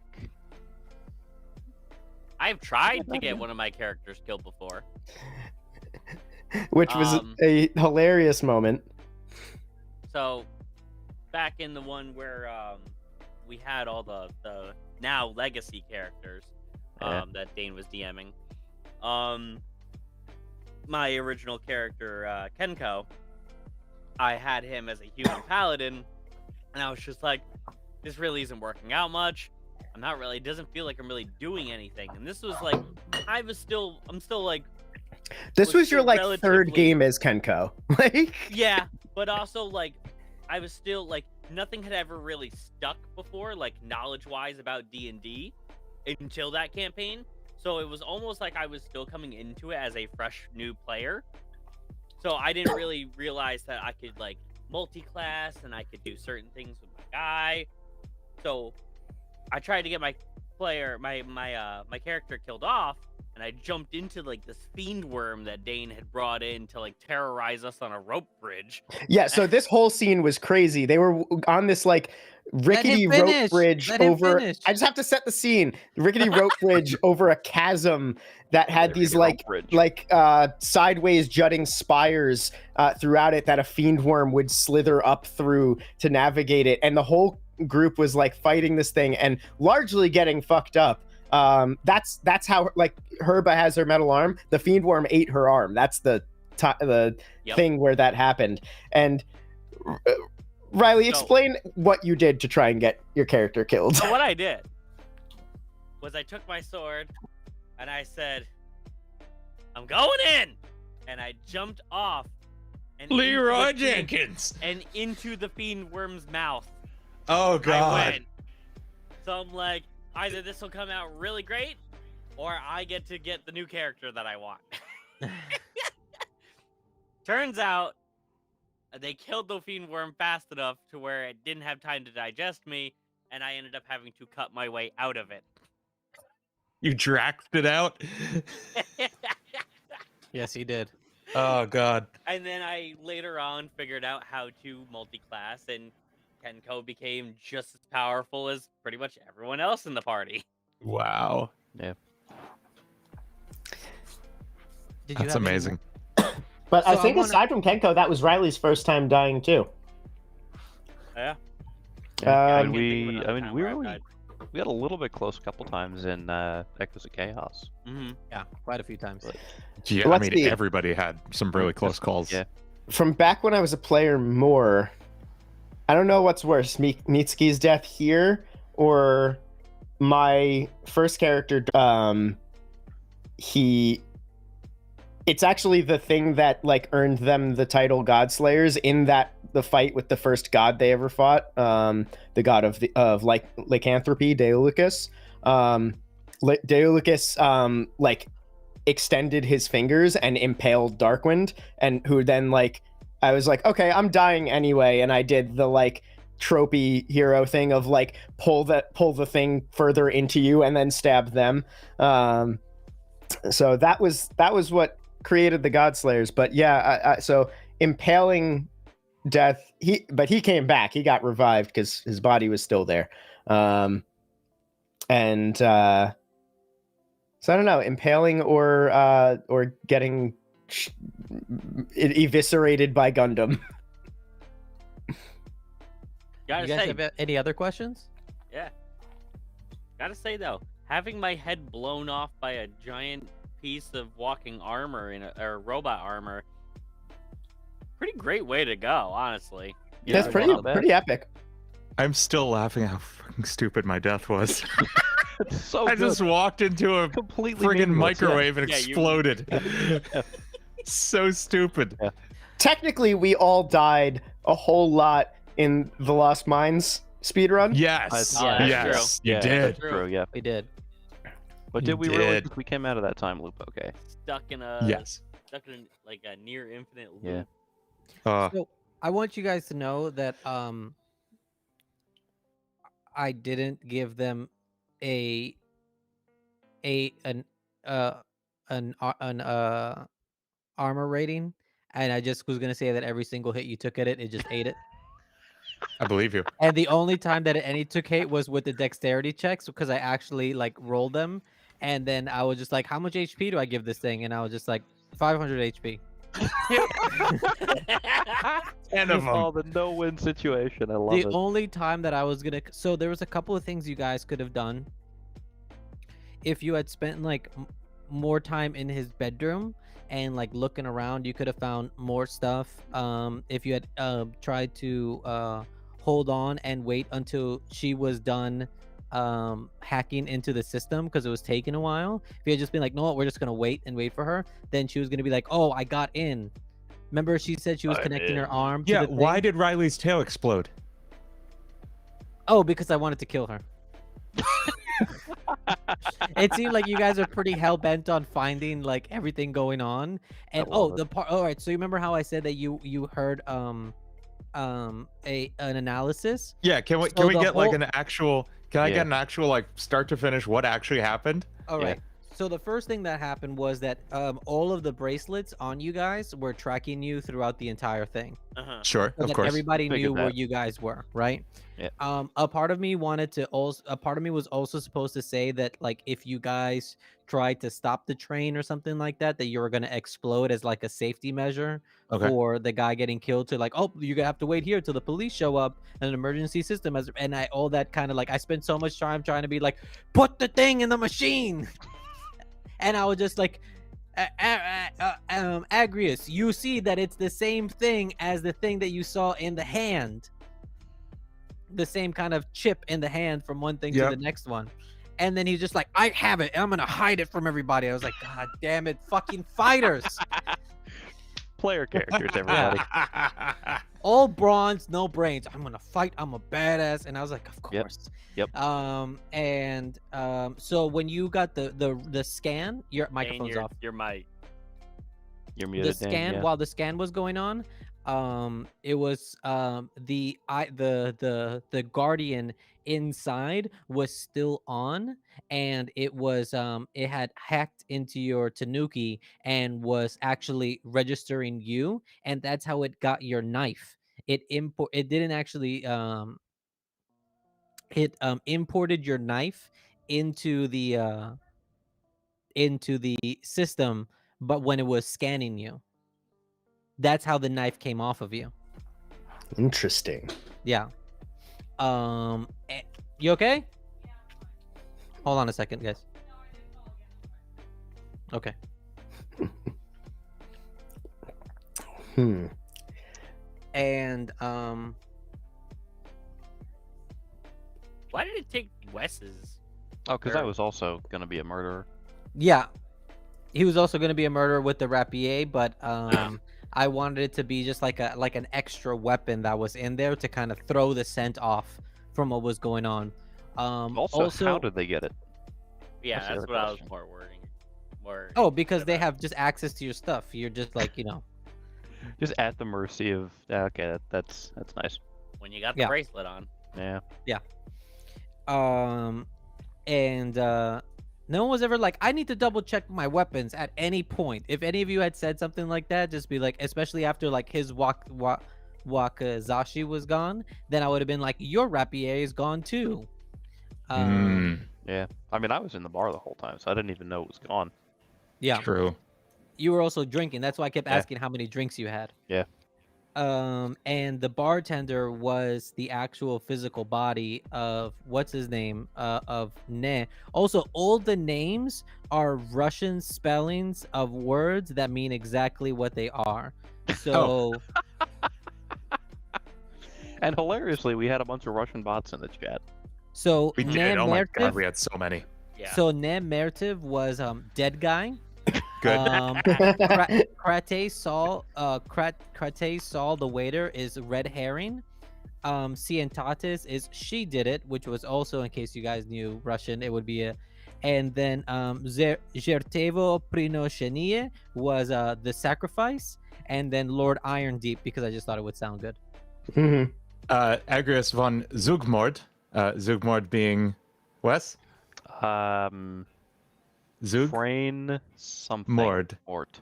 I've tried to get one of my characters killed before. Which was Um, a hilarious moment. So, back in the one where we had all the now legacy characters Yeah. that Dane was DMing, my original character Kenko, I had him as a human paladin, and I was just like, this really isn't working out much. I'm not really. It doesn't feel like I'm really doing anything. And this was like, I'm still like, This was was your still like third relatively- game as Kenko. Like, yeah, but also like I was still like nothing had ever really stuck before, like knowledge-wise about D&D until that campaign. So it was almost like I was still coming into it as a fresh new player. So I didn't really realize that I could like multi-class and I could do certain things with my guy. So I tried to get my character killed off, and I jumped into like this fiend worm that Dane had brought in to like terrorize us on a rope bridge. yeah, so this whole scene was crazy. They were on this like rickety rope finish. bridge Let him over. finish. I just have to set the scene. Rickety rope bridge over a chasm that had these like sideways jutting spires throughout it that a fiend worm would slither up through to navigate it, and the whole group was like fighting this thing and largely getting fucked up. That's how like Herba has her metal arm. The fiend worm ate her arm. That's the Yep. thing where that happened. And Riley, So- explain what you did to try and get your character killed. So what I did was I took my sword and I said, "I'm going in," and I jumped off and into Leroy the fiend- Jenkins. and into the fiend worm's mouth. Oh I god. went. So I'm like, either this will come out really great, or I get to get the new character that I want. Turns out, they killed the fiend worm fast enough to where it didn't have time to digest me, and I ended up having to cut my way out of it. You draxed it out. Yes, he did. Oh god. And then I later on figured out how to multi-class, and Kenko became just as powerful as pretty much everyone else in the party. Wow. Did you That's have any amazing. But I So I think wanna- aside from Kenko, that was Riley's first time dying too. Yeah. I Um, mean, we got a little bit close a couple times in Echoes of Chaos. Mm-hmm. Yeah, quite a few times. Yeah, I Let's mean see. everybody had some really close calls. Yeah. From back when I was a player more, I don't know what's worse, Mitsuki's death here or my first character. It's actually the thing that like earned them the title God Slayers in that the fight with the first god they ever fought, the god of lycanthropy, Deolicus. Deolicus like extended his fingers and impaled Darkwind, and who then like I was like, okay, I'm dying anyway, and I did the like tropey hero thing of like pull the thing further into you and then stab them. So that was what created the God Slayers. But yeah, so impaling death. He came back. He got revived because his body was still there. So I don't know, impaling or getting eviscerated by Gundam. Gotta You guys say, have any other questions? yeah. Gotta say though, having my head blown off by a giant piece of walking armor or robot armor, pretty great way to go, honestly. Yeah, That's it's pretty not bad. pretty epic. I'm still laughing how fucking stupid my death was. It's so I good. just walked into a Completely friggin' meaningless, yeah. microwave and Yeah, you- exploded. So stupid. Technically, we all died a whole lot in the Lost Mines speedrun. Yes. Yeah, that's yes. true. You Yeah, did. that's true, yeah. We did. But You did we really? did. We came out of that time loop okay. Stuck in Yes. like a near infinite loop. Yeah. So I want you guys to know that I didn't give them an armor rating, and I just was gonna say that every single hit you took at it just ate it. I believe you. And the only time that any took hit was with the dexterity checks because I actually like rolled them, and then I was just like, "How much HP do I give this thing?" And I was just like, 500 HP. 10 of them. Oh, the no-win situation. I love The it. only time that I was gonna, so there was a couple of things you guys could have done if you had spent like more time in his bedroom and like looking around. You could have found more stuff. If you had tried to hold on and wait until she was done hacking into the system because it was taking a while. If you had just been like, no, we're just gonna wait for her, then she was gonna be like, oh, I got in. Remember, she said she was I'm connecting her in. arm to Yeah, the thing? why did Riley's tail explode? Oh, because I wanted to kill her. It seemed like you guys are pretty hell bent on finding like everything going on. And love the part. All right, so you remember how I said that you heard an analysis? Yeah, can we So get like whole- an actual? Can I Yeah. get an actual like start to finish what actually happened? All Yeah. right. So the first thing that happened was that all of the bracelets on you guys were tracking you throughout the entire thing, Uh-huh. Sure, so of that course. everybody Figured knew where that. you guys were, right? Yeah. A part of me wanted to also, a part of me was also supposed to say that like if you guys tried to stop the train or something like that, that you were gonna explode as like a safety measure Okay. for the guy getting killed. To like, oh, you're gonna have to wait here till the police show up and an emergency system has, and I all that kind of like I spent so much time trying to be like, put the thing in the machine, and I was just like. Agrius, you see that it's the same thing as the thing that you saw in the hand, the same kind of chip in the hand from one thing to the next one. And then he's just like, I have it, and I'm gonna hide it from everybody. I was like, God damn it, fucking fighters. Player characters, everybody. All bronze, no brains. I'm gonna fight, I'm a badass. And I was like, of Yep. course. Yep. So when you got the scan, your microphone's off. Your mic. You're The muted, Dan, scan, yeah. while the scan was going on, it was the guardian inside was still on, and it was it had hacked into your tanuki and was actually registering you, and that's how it got your knife. It didn't actually it imported your knife into the system, but when it was scanning you, that's how the knife came off of you. Interesting. Yeah. You okay? Hold on a second, guys. Okay. And Why did it take Wes's? Oh, because I was also gonna be a murderer. yeah, he was also going to be a murderer with the rapier, but I wanted it to be just like an extra weapon that was in there to kind of throw the scent off from what was going on. Also, how did they get it? Yeah, That's the that's other what I was question. more wording. More. Oh, because they about. have just access to your stuff. You're just like, Just at the mercy of. Okay, that's nice. When you got the Yeah. bracelet on. Yeah. And no one was ever like, I need to double check my weapons at any point. If any of you had said something like that, just be like, especially after like his Wakazashi was gone, then I would have been like, your rapier is gone too. Yeah. I mean, I was in the bar the whole time, so I didn't even know it was gone. Yeah. True. You were also drinking. That's why I kept Yeah. asking how many drinks you had. Yeah. And the bartender was the actual physical body of what's his name? Of Ne. Also, all the names are Russian spellings of words that mean exactly what they are. So And hilariously, we had a bunch of Russian bots in the chat. so We Ne did. Oh my god, Mertiv- we had so many. Yeah. So Ne Mertiv was dead guy. Good. Krate Saul the waiter is red herring. Cientatis is she did it, which was also, in case you guys knew Russian, it would be a. And then Zertevo Prinoshenie was the sacrifice, and then Lord Irondeep, because I just thought it would sound good. Agrius von Zugmord. Zugmord being Wes? Zug? Train something. Mord. Mort.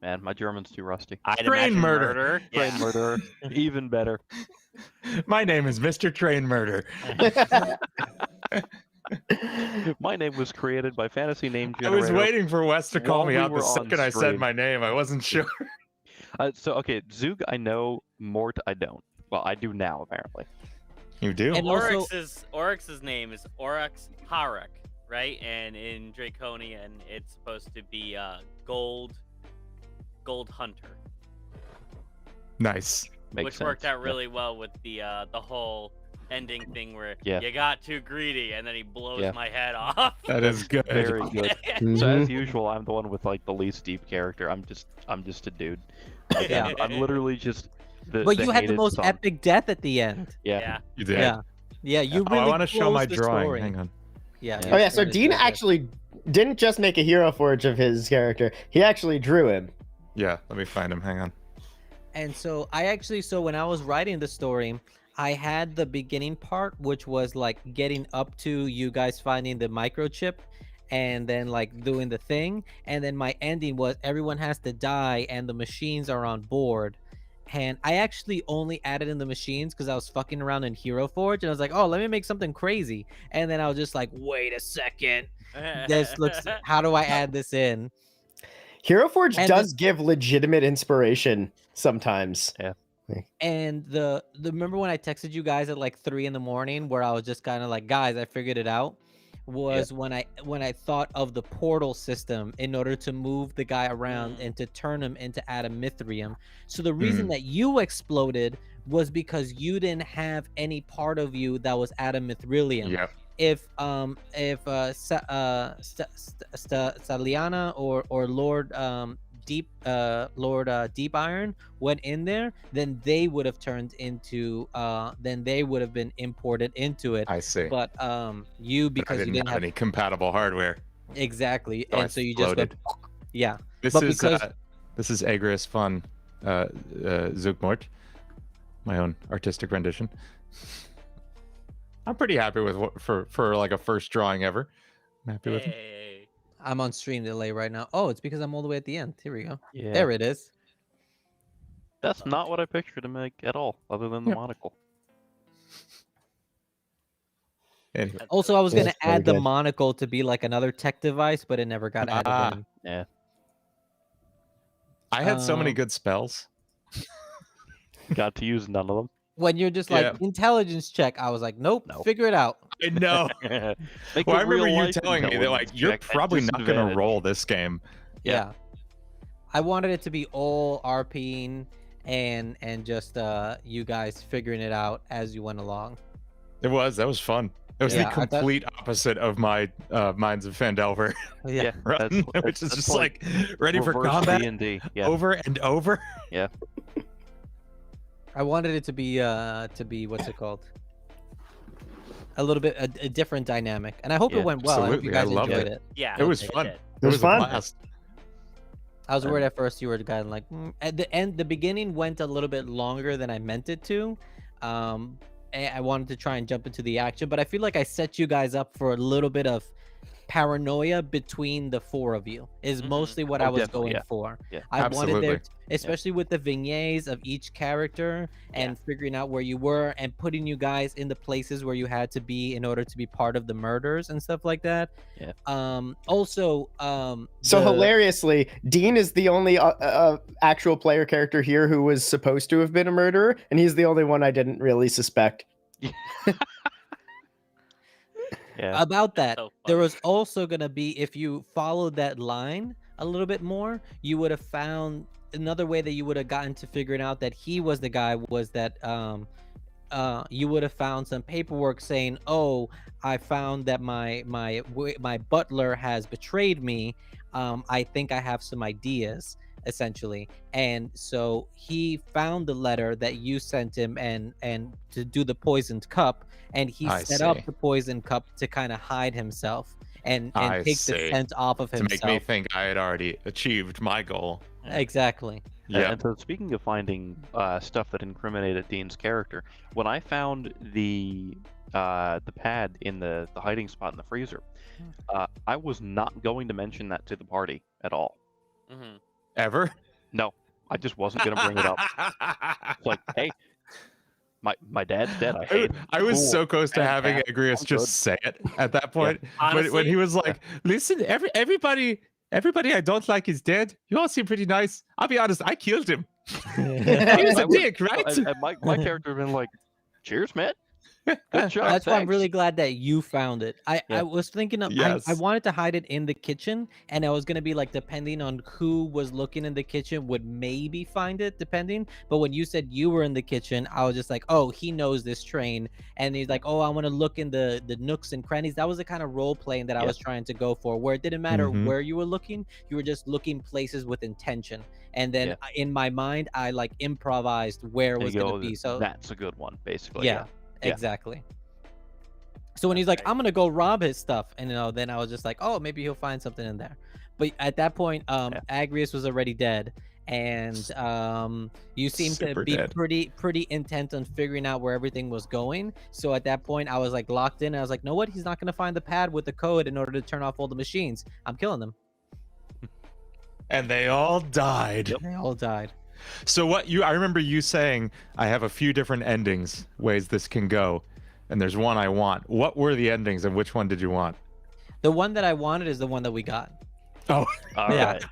Man, my German's too rusty. I'd Train imagine murder. Train Yeah. murderer. Even better. My name is Mr. Train Murder. My name was created by Fantasy Name I Generator. was waiting for Wes to call while me we out the were on second I said stream. my name. I wasn't sure. So, okay, Zug I know, Mort I don't. Well, I do now, apparently. You do? And also- Oryx's name is Oryx Harak, right? And in Draconian, it's supposed to be Gold Hunter, Nice. Makes which sense. worked out Yeah. really well with the whole ending thing where Yeah. you got too greedy and then he blows Yeah. my head off. That is good. Very good. Mhm. So as usual, I'm the one with like the least deep character. I'm just a dude. Like, Yeah. I'm literally just the. But you had the hated most son. epic death at the end. Yeah. Yeah. You did. Yeah. You Oh, really. I want to show my closed the drawing. story. Hang on. Yeah. Oh, Oh yeah, so it's Dean really good. actually didn't just make a hero forge of his character. He actually drew him. Yeah, let me find him. Hang on. And so when I was writing the story, I had the beginning part, which was like getting up to you guys finding the microchip, and then like doing the thing, and then my ending was everyone has to die and the machines are on board. And I actually only added in the machines because I was fucking around in Hero Forge, and I was like, oh, let me make something crazy. And then I was just like, wait a second, this looks, how do I add this in? Hero Forge And does give legitimate inspiration sometimes. Yeah. And the remember when I texted you guys at like 3 a.m. where I was just kind of like, guys, I figured it out, was when I thought of the portal system in order to move the guy around and to turn him into adamantium. So the reason that you exploded was because you didn't have any part of you that was adamantium. Yep. If Saliana or Lord Deep Iron went in there, then they would have turned into then they would have been imported into it. I see. But you, But I because you didn't didn't have have any compatible hardware. exactly, So I and so you just went, floated. yeah. This But is because- this is Agrius Fun, Zugmort, my own artistic rendition. I'm pretty happy with what for like a first drawing ever. I'm happy with it. Hey. I'm on stream delay right now. Oh, it's because I'm all the way at the end. Here we go. Yeah. There it is. That's not what I pictured to make at all, other than the Yep. monocle. Anyway, Also, I was Yeah, gonna it's very add the good. monocle to be like another tech device, but it never got added in. Yeah. I had so many Um, good spells. Got to use none of them. When you're just like Yeah. intelligence check, I was like, nope, No. figure it out. I know. Make Well, a I remember you real-life telling me that like intelligence you're check at probably not gonna disadvantage. roll this game. Yeah. I wanted it to be all RPing and just you guys figuring it out as you went along. That was fun. It was Yeah, the I thought- complete opposite of my Minds of Fandelver Yeah. run, which is that's just like ready for reverse combat D&D. Yeah. over and over. I wanted it to be what's it called? A little bit a different dynamic, and I hope Yeah, it went well. I hope you absolutely. I guys loved enjoyed it. it. Yeah, It was they fun. did. It was a fun. blast. I was worried at first you were kind of like at the end. The beginning went a little bit longer than I meant it to. I wanted to try and jump into the action, but I feel like I set you guys up for a little bit of paranoia between the four of you. Is Mhm. mostly what Oh, I was definitely, going yeah. for. Yeah. I wanted there, Absolutely. especially with the vignettes of each character and figuring out where you were and putting you guys in the places where you had to be in order to be part of the murders and stuff like that. Yeah. Also, So the- hilariously, Dean is the only actual player character here who was supposed to have been a murderer, and he's the only one I didn't really suspect. Yeah. about that, so there funny. was also gonna be, if you followed that line a little bit more, you would have found another way that you would have gotten to figuring out that he was the guy, was that you would have found some paperwork saying, oh, I found that my butler has betrayed me. I think I have some ideas, essentially. And so he found the letter that you sent him and to do the poisoned cup, and he I set up see. the poisoned cup to kind of hide himself and I take the see. scent off of To himself. make me think I had already achieved my goal. Exactly. Yeah. And so speaking of finding stuff that incriminated Dean's character, when I found the pad in the hiding spot in the freezer, I was not going to mention that to the party at all. Mhm. Ever? No, I just wasn't going to bring it up. It's like, hey, my dad's dead. I hate him. I was Cool. so close to having Fantastic. Agrius I'm just good. say it at that point. When Honestly, he was like, listen, everybody I don't like is dead. You all seem pretty nice. I'll be honest, I killed him. He was I a would- dick, right? And my character had been like, cheers, man. Good job. That's why I'm really thanks." glad that you found it. I Yeah. was thinking of, I Yes. wanted to hide it in the kitchen, and I was gonna be like, depending on who was looking in the kitchen would maybe find it, depending. But when you said you were in the kitchen, I was just like, oh, he knows this train, and he's like, oh, I want to look in the nooks and crannies. That was the kind of role playing that I Yeah. was trying to go for, where it didn't matter Mhm. where you were looking, you were just looking places with intention. And then Yeah. in my mind, I like improvised where it And was you gonna go, be. So that's a good one, basically. yeah, Yeah. exactly. So when he's like, I'm gonna go rob his stuff, and then I was just like, oh, maybe he'll find something in there. But at that point, Agrius was already dead, and you seem to Super be dead. pretty intent on figuring out where everything was going. So at that point, I was like locked in. I was like, no, what? He's not gonna find the pad with the code in order to turn off all the machines. I'm killing them. And they all died. They all died. So I remember you saying, I have a few different endings, ways this can go, and there's one I want. What were the endings, and which one did you want? The one that I wanted is the one that we got. Oh, All Yeah. right.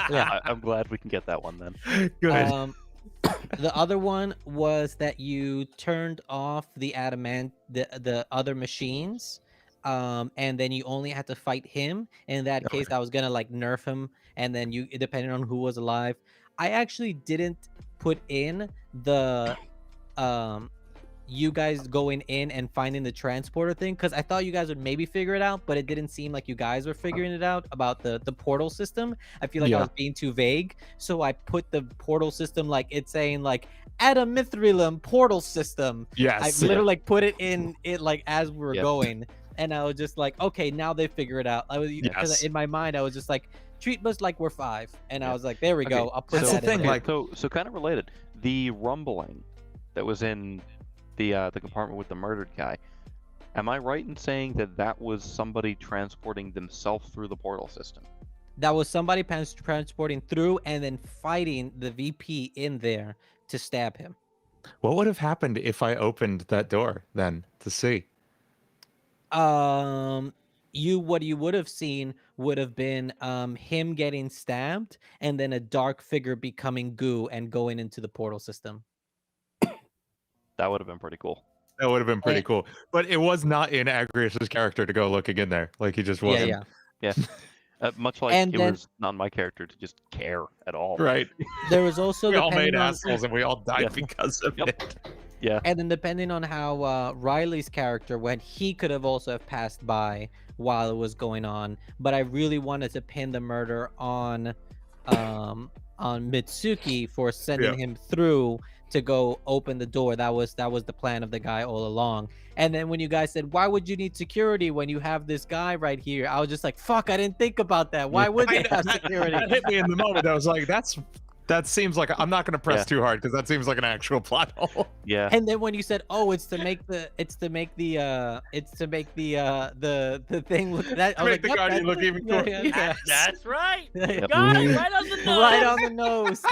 Yeah. I'm glad we can get that one then. good. The other one was that you turned off the the other machines, and then you only had to fight him. In that case, I was gonna like nerf him, and then you, depending on who was alive. I actually didn't put in the you guys going in and finding the transporter thing, because I thought you guys would maybe figure it out, but it didn't seem like you guys were figuring it out about the portal system. I feel like I Yeah. was being too vague, so I put the portal system like it's saying like Adamithrylum portal system. Yes. I literally like put it in it like as we were Yep. going, and I was just like, okay, now they figure it out. I was Yes. in my mind, I was just like, treat us like we're 5, and I Yeah. was like, there we Okay, go. I'll put That's that the in thing, there. like- so kind of related. The rumbling that was in the compartment with the murdered guy. Am I right in saying that that was somebody transporting themselves through the portal system? That was somebody transporting through and then fighting the VP in there to stab him. What would have happened if I opened that door then to see? What you would have seen would have been him getting stabbed and then a dark figure becoming goo and going into the portal system. That would have been pretty cool. That would have been pretty And- cool. But it was not in Agrius's character to go looking in there. Like he just Yeah, wasn't. yeah. Much like And it then- was not my character to just care at all. Right. There was also We all made depending on, assholes and we all died Yeah. because of Yep. it. Yeah. and then depending on how Riley's character went, he could have also have passed by while it was going on. But I really wanted to pin the murder on Mitsuki for sending him through to go open the door. That was the plan of the guy all along. And then when you guys said, why would you need security when you have this guy right here? I was just like, fuck, I didn't think about that. Why would they have security? That hit me in the moment. I was like, that seems like I'm not going to press Yeah. too hard because that seems like an actual plot hole. Yeah. And then when you said, "Oh, it's to make the thing look that," I was Make the "Yep, Guardian that's look it." even Yeah, cooler. yeah, yeah. That's right. Yep. Got it right on the nose. Right on the nose.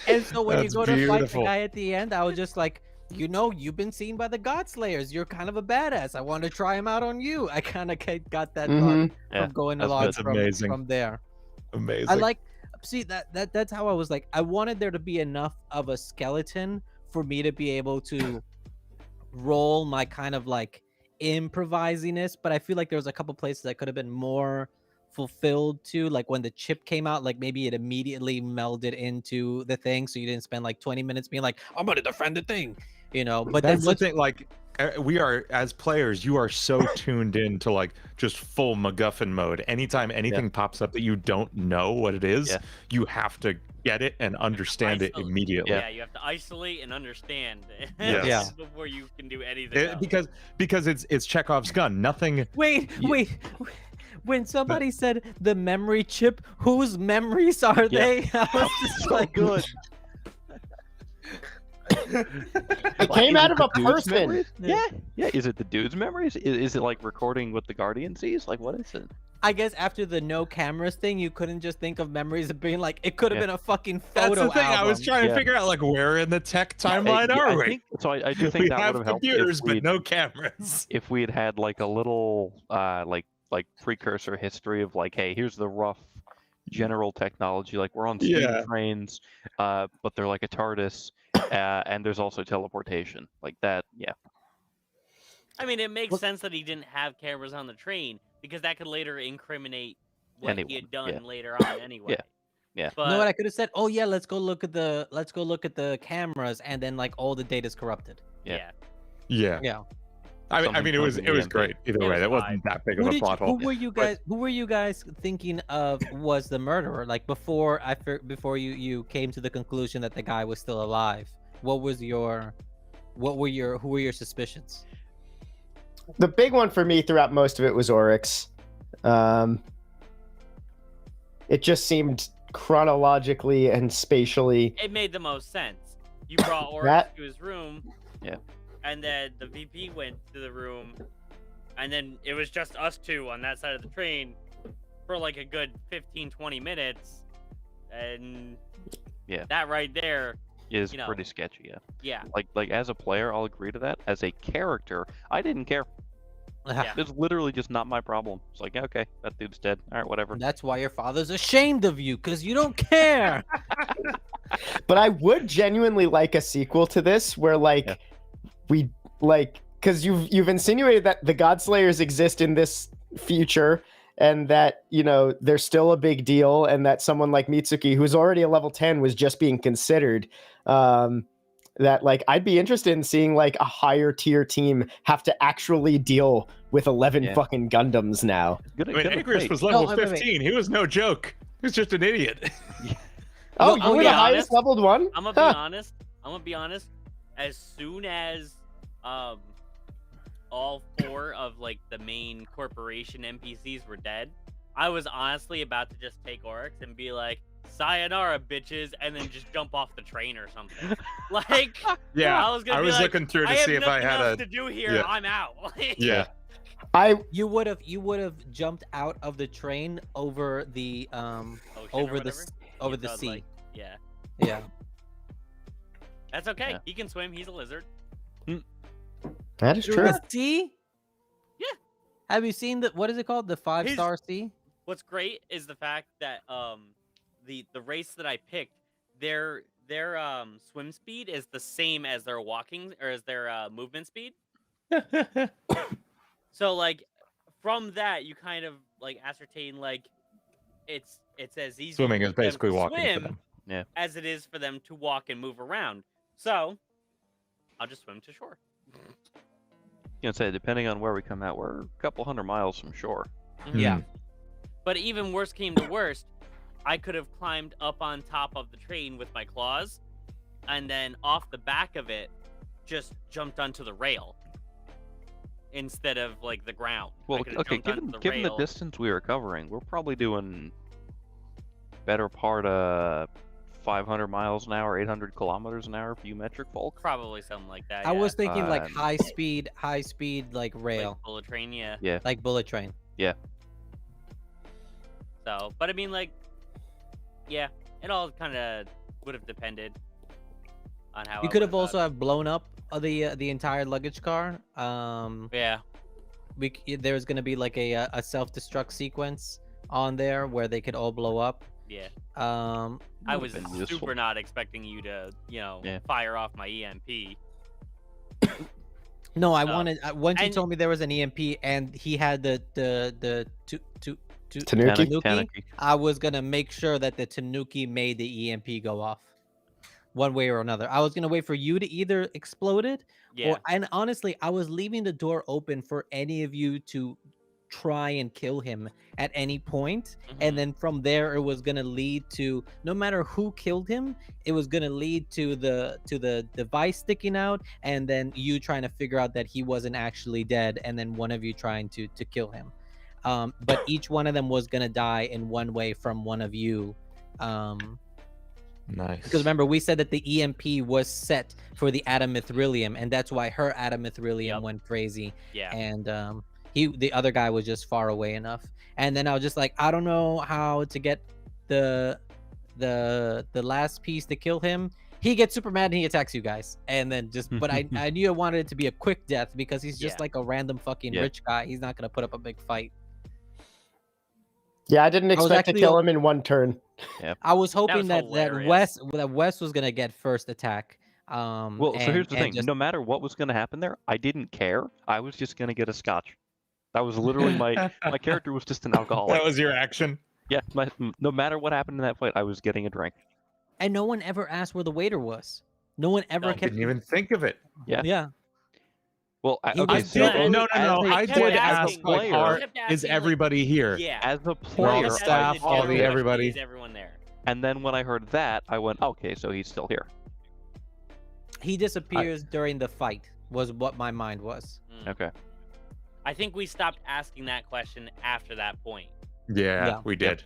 And so when That's you go to fight the beautiful. guy at the end, I was just like, you've been seen by the God Slayers. You're kind of a badass. I want to try him out on you. I kind of got that Mhm. Yeah, from going that's along good. That's amazing. from there. Amazing. I like see that's how I was like, I wanted there to be enough of a skeleton for me to be able to roll my kind of like improvisiness, but I feel like there was a couple places that could have been more fulfilled too, like when the chip came out, like maybe it immediately melded into the thing, so you didn't spend like 20 minutes being like, I'm gonna defend the thing, but That's then the thing. Like, we are, as players, you are so tuned in to like just full MacGuffin mode. Anytime anything pops up that you don't know what it is, Yeah. you have to get it and understand it Isolate. immediately. Yeah, you have to isolate and understand Yes. Yeah. before you can do anything else. Because it's Chekhov's gun. Nothing. wait when somebody said the memory chip, whose memories are they? I was just So like, good. It came out of a person. Memories? Yeah. Yeah. Is it the dude's memories? Is it like recording what the Guardian sees? Like, what is it? I guess after the no cameras thing, you couldn't just think of memories of being like, it could have Yeah. been a fucking That's photo the thing. I was album. trying to Yeah. figure out like where in the tech timeline Yeah, are I we? think- so I do think We that have would have helped computers, if but we'd, no cameras. if we had like a little like precursor history of like, hey, here's the rough general technology. Like we're on steam Yeah. trains, but they're like a TARDIS, and there's also teleportation like that. Yeah. I mean, it makes Look- sense that he didn't have cameras on the train because that could later incriminate what he Anyone, had done yeah. later on anyway. Yeah. But You know what? I could have said, oh yeah, let's go look at the cameras, and then like all the data's corrupted. Yeah. Yeah. Yeah. I Something mean, it was totally empty. great either It way. was That fine. wasn't that big of a plot Who hole. were you guys? Who were you guys thinking of was the murderer? Like before you came to the conclusion that the guy was still alive. Who were your suspicions? The big one for me throughout most of it was Oryx. It just seemed chronologically and spatially. It made the most sense. You brought Oryx That- to his room. Yeah. And then the VP went to the room, and then it was just us two on that side of the train for like a good 15-20 minutes. And Yeah. that right there, Is you know. pretty sketchy. Yeah. yeah. Like as a player, I'll agree to that. As a character, I didn't care. Yeah. It's literally just not my problem. It's like, okay, that dude's dead. All right, whatever. That's why your father's ashamed of you, because you don't care. But I would genuinely like a sequel to this where like Yeah. we like because you've insinuated that the Godslayers exist in this future and that they're still a big deal and that someone like Mitsuki, who's already a level 10, was just being considered. That like I'd be interested in seeing like a higher tier team have to actually deal with 11 Yeah. fucking Gundams now. Good, I mean, good Anchorage debate. was level No, wait, wait. 15. He was no joke. He was just an idiot. Oh, No, you were be the honest. highest leveled one? I'm gonna be Huh. honest. As soon as all 4 of like the main corporation NPCs were dead, I was honestly about to just take Oryx and be like, "Sayonara, bitches," and then just jump off the train or something. Like, Yeah, I was gonna I be was like, looking through to I have see if I nothing had else a. to do here. yeah. I'm out. Like, Yeah. You would have jumped out of the train over the ocean or over the whatever. over You the thought, sea. like, yeah, Yeah. that's okay. Yeah. He can swim. He's a lizard. That is Through true. the sea? Yeah. Have you seen what is it called? The 5-star sea? What's great is the fact that the race that I picked, their swim speed is the same as their walking or as their movement speed. So like from that you kind of like ascertain like it's as easy Swimming for is them basically to walking for swim them. as it is for them to walk and move around. So I'll just swim to shore. Say, depending on where we come out, we're a couple 100 miles from shore. Yeah. But even worst came to worst, I could have climbed up on top of the train with my claws, and then off the back of it, just jumped onto the rail instead of like the ground. I Well, could have okay, jumped onto given the rail. distance we were covering, we're probably doing better part of 500 miles an hour, 800 kilometers an hour, few metric folk. Probably something like that. I was thinking like Um, high speed like rail, like bullet train, yeah. like bullet train. So, but I mean, like, yeah, it all kind of would have depended on how You I could have went also about have blown up the entire luggage car. it. Yeah. There's gonna be like a self-destruct sequence on there where they could all blow up. Yeah. I Would've was been super useful. not expecting you to, Yeah. fire off my EMP. No, I So- wanted once you and- told me there was an EMP and he had the Tanuki? Tanuki, I was gonna make sure that the Tanuki made the EMP go off, one way or another. I was gonna wait for you to either explode it, Yeah. and honestly, I was leaving the door open for any of you to try and kill him at any point, Mhm. and then from there it was gonna lead to no matter who killed him, it was gonna lead to the device sticking out, and then you trying to figure out that he wasn't actually dead, and then one of you trying to kill him. But each one of them was gonna die in one way from one of you. Nice. Because remember, we said that the EMP was set for the adamithrilium, and that's why her adamithrilium Yep. went crazy. Yeah. And the other guy was just far away enough. And then I was just like, I don't know how to get the last piece to kill him. He gets super mad and he attacks you guys. And then just, but I knew I wanted it to be a quick death because he's just Yeah. like a random fucking Yeah. rich guy. He's not gonna put up a big fight. Yeah, I didn't was expect to actually kill him in one turn. I was hoping was that hilarious. Wes was gonna get first attack. Well, so here's the thing. Just, No matter what was going to happen there, I didn't care. I was just going to get a scotch. That was literally my character was just an alcoholic. That was your action. Yeah, no matter what happened in that fight, I was getting a drink. and no one ever asked where the waiter was. No one ever No. kept. Didn't even think of it. Yeah. Well, He okay, was so dead. No. as a- I kept did as ask, a asking, like, player, are- kept is asking, like, everybody here? Yeah. as a All player, the staff, Kept all asking the general everybody. question, is everyone there? and then when I heard that, I went, okay, so he's still here. He disappears during the fight. Was what my mind was. Mm. Okay. I think we stopped asking that question after that point. Yeah, Yeah. we did.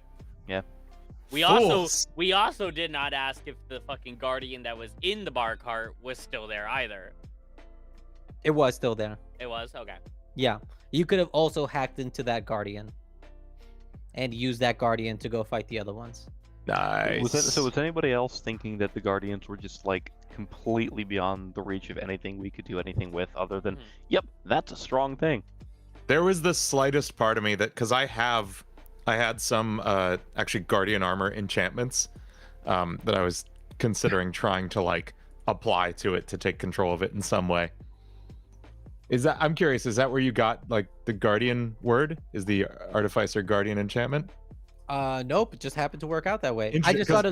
Fools. we also did not ask if the fucking guardian that was in the bar cart was still there either. It was still there. It was okay. Yeah, you could have also hacked into that guardian and used that guardian to go fight the other ones. Nice. Was anybody else thinking that the Guardians were just like completely beyond the reach of anything we could do anything with, other than, yep, that's a strong thing? There was the slightest part of me that, because I had some actually guardian armor enchantments that I was considering trying to like apply to it to take control of it in some way. I'm curious, is that where you got like the guardian word? Is the artificer guardian enchantment? Nope, it just happened to work out that way. I Interesting, just thought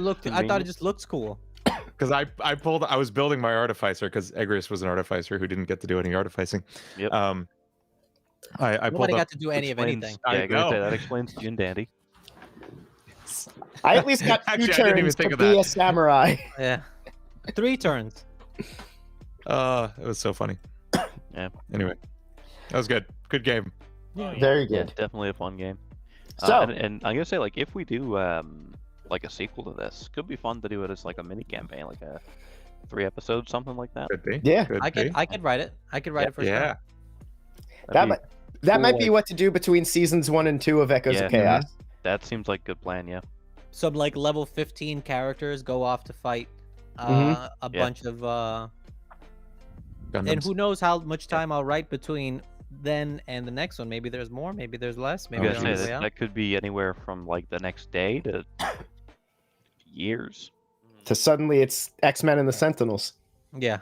it just looked cool. Because I was building my artificer because Egris was an artificer who didn't get to do any artificing. Yep. I pulled Nobody up. got to do any of anything. Yeah, I I gotta say, know. that explains Jin Dandy. I at least got 2 Actually, I didn't even turns think to of be that. a samurai. Yeah, 3 turns. It was so funny. Yeah. Anyway, that was good. Good game. Oh, yeah. Very Yeah, good. definitely a fun game. So, And I'm gonna say, like, if we do like a sequel to this, could be fun to do it as like a mini campaign, like a 3 episodes, something like that. Could be. yeah, Could I be. could write it. I could write it for Yeah. sure. that might be cool. what to do between seasons 1 and 2 of Echoes Yeah. of Chaos. That seems like a good plan. Yeah. Some like level 15 characters go off to fight Mhm. a Yeah. bunch of and Gundams. who knows how much time I'll write between then and the next one. Maybe there's more, maybe there's less, maybe I they're was on gonna the say way out. that could be anywhere from like the next day to years. To suddenly it's X-Men and the Sentinels. Yeah.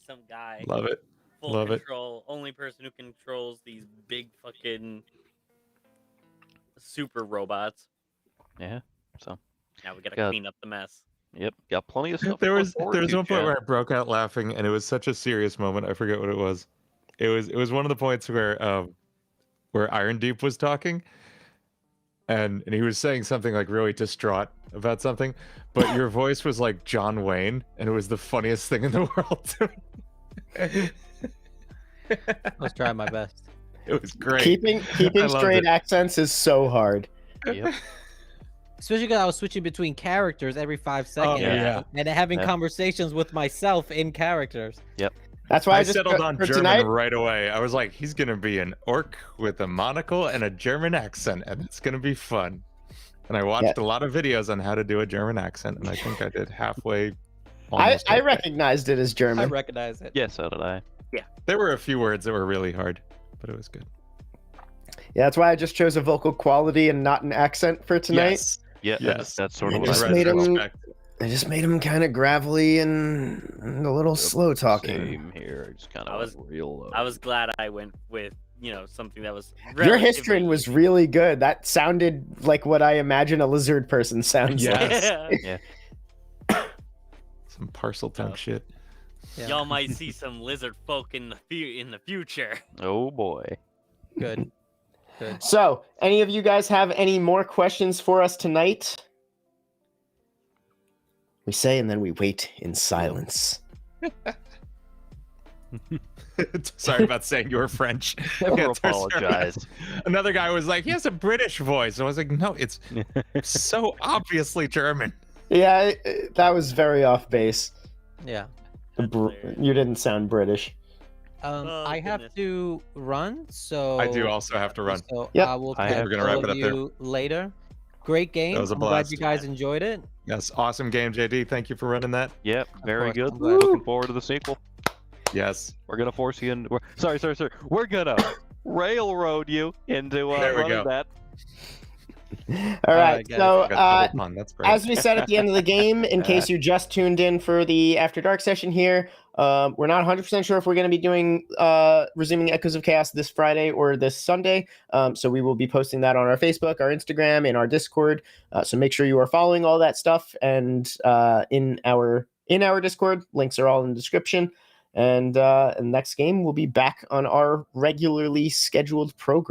Some guy Love it. full love it. control, only person who controls these big fucking super robots. Yeah. So, Now we gotta God. clean up the mess. yep, got plenty of stuff. There to look was forward there was to, one point Chad. where I broke out laughing, and it was such a serious moment. I forget what it was. It was one of the points where Iron Deep was talking, and he was saying something like really distraught about something, but your voice was like John Wayne, and it was the funniest thing in the world to me. Let's try my best. It was great. Keeping I loved straight it. accents is so hard. Yep. Especially because I was switching between characters every 5 seconds. yeah. And having Yeah. conversations with myself in characters. That's why I I just settled on for German tonight. right away. I was like, he's gonna be an orc with a monocle and a German accent, and it's gonna be fun. And I watched a lot of videos on how to do a German accent, and I think I did halfway. I okay. recognized it as I German. recognize it. Yeah, so did I. There were a few words that were really hard, but it was good. Yeah, that's why I just chose a vocal quality and not an accent for tonight. Yes. Yeah, Yes. that's sort I of what just I made read. him- Respect. I just made him kind of gravelly and a little slow talking. Same here, just kind I of was- real low. I was glad I went with something that was. Your history relatively was easy. really good. That sounded like what I imagine a lizard person sounds like. Yes. Yeah. Some parcel tongue Oh. shit. Yeah. Y'all might see some lizard folk in the future. Oh boy. Good. Good. So, any of you guys have any more questions for us tonight? We say, and then we wait in silence. Sorry about saying you were French. Never Yeah, sorry. apologize. Another guy was like, he has a British voice. I was like, no, it's so obviously German. Yeah, that was very off base. Yeah. That's hilarious. You didn't sound British. Oh, I have goodness. to run, so I do also have to run. So Yep. I will I catch have We're gonna all wrap it of up there. you later. Great game. was a I'm glad blast. you guys enjoyed it. Yes, awesome game, JD. Thank you for running that. Yep, very course, good. I'm glad. Looking forward to the sequel. Yes. We're gonna force you in. Sorry. We're gonna railroad you into There we running go. that. All right, guys, so I got double fun. That's great. as we said at the end of the game, in case you just tuned in for the After Dark session here, we're not 100% sure if we're going to be doing resuming Echoes of Chaos this Friday or this Sunday. So we will be posting that on our Facebook, our Instagram, and our Discord. So make sure you are following all that stuff. And in our Discord, links are all in the description. And next game, we'll be back on our regularly scheduled program.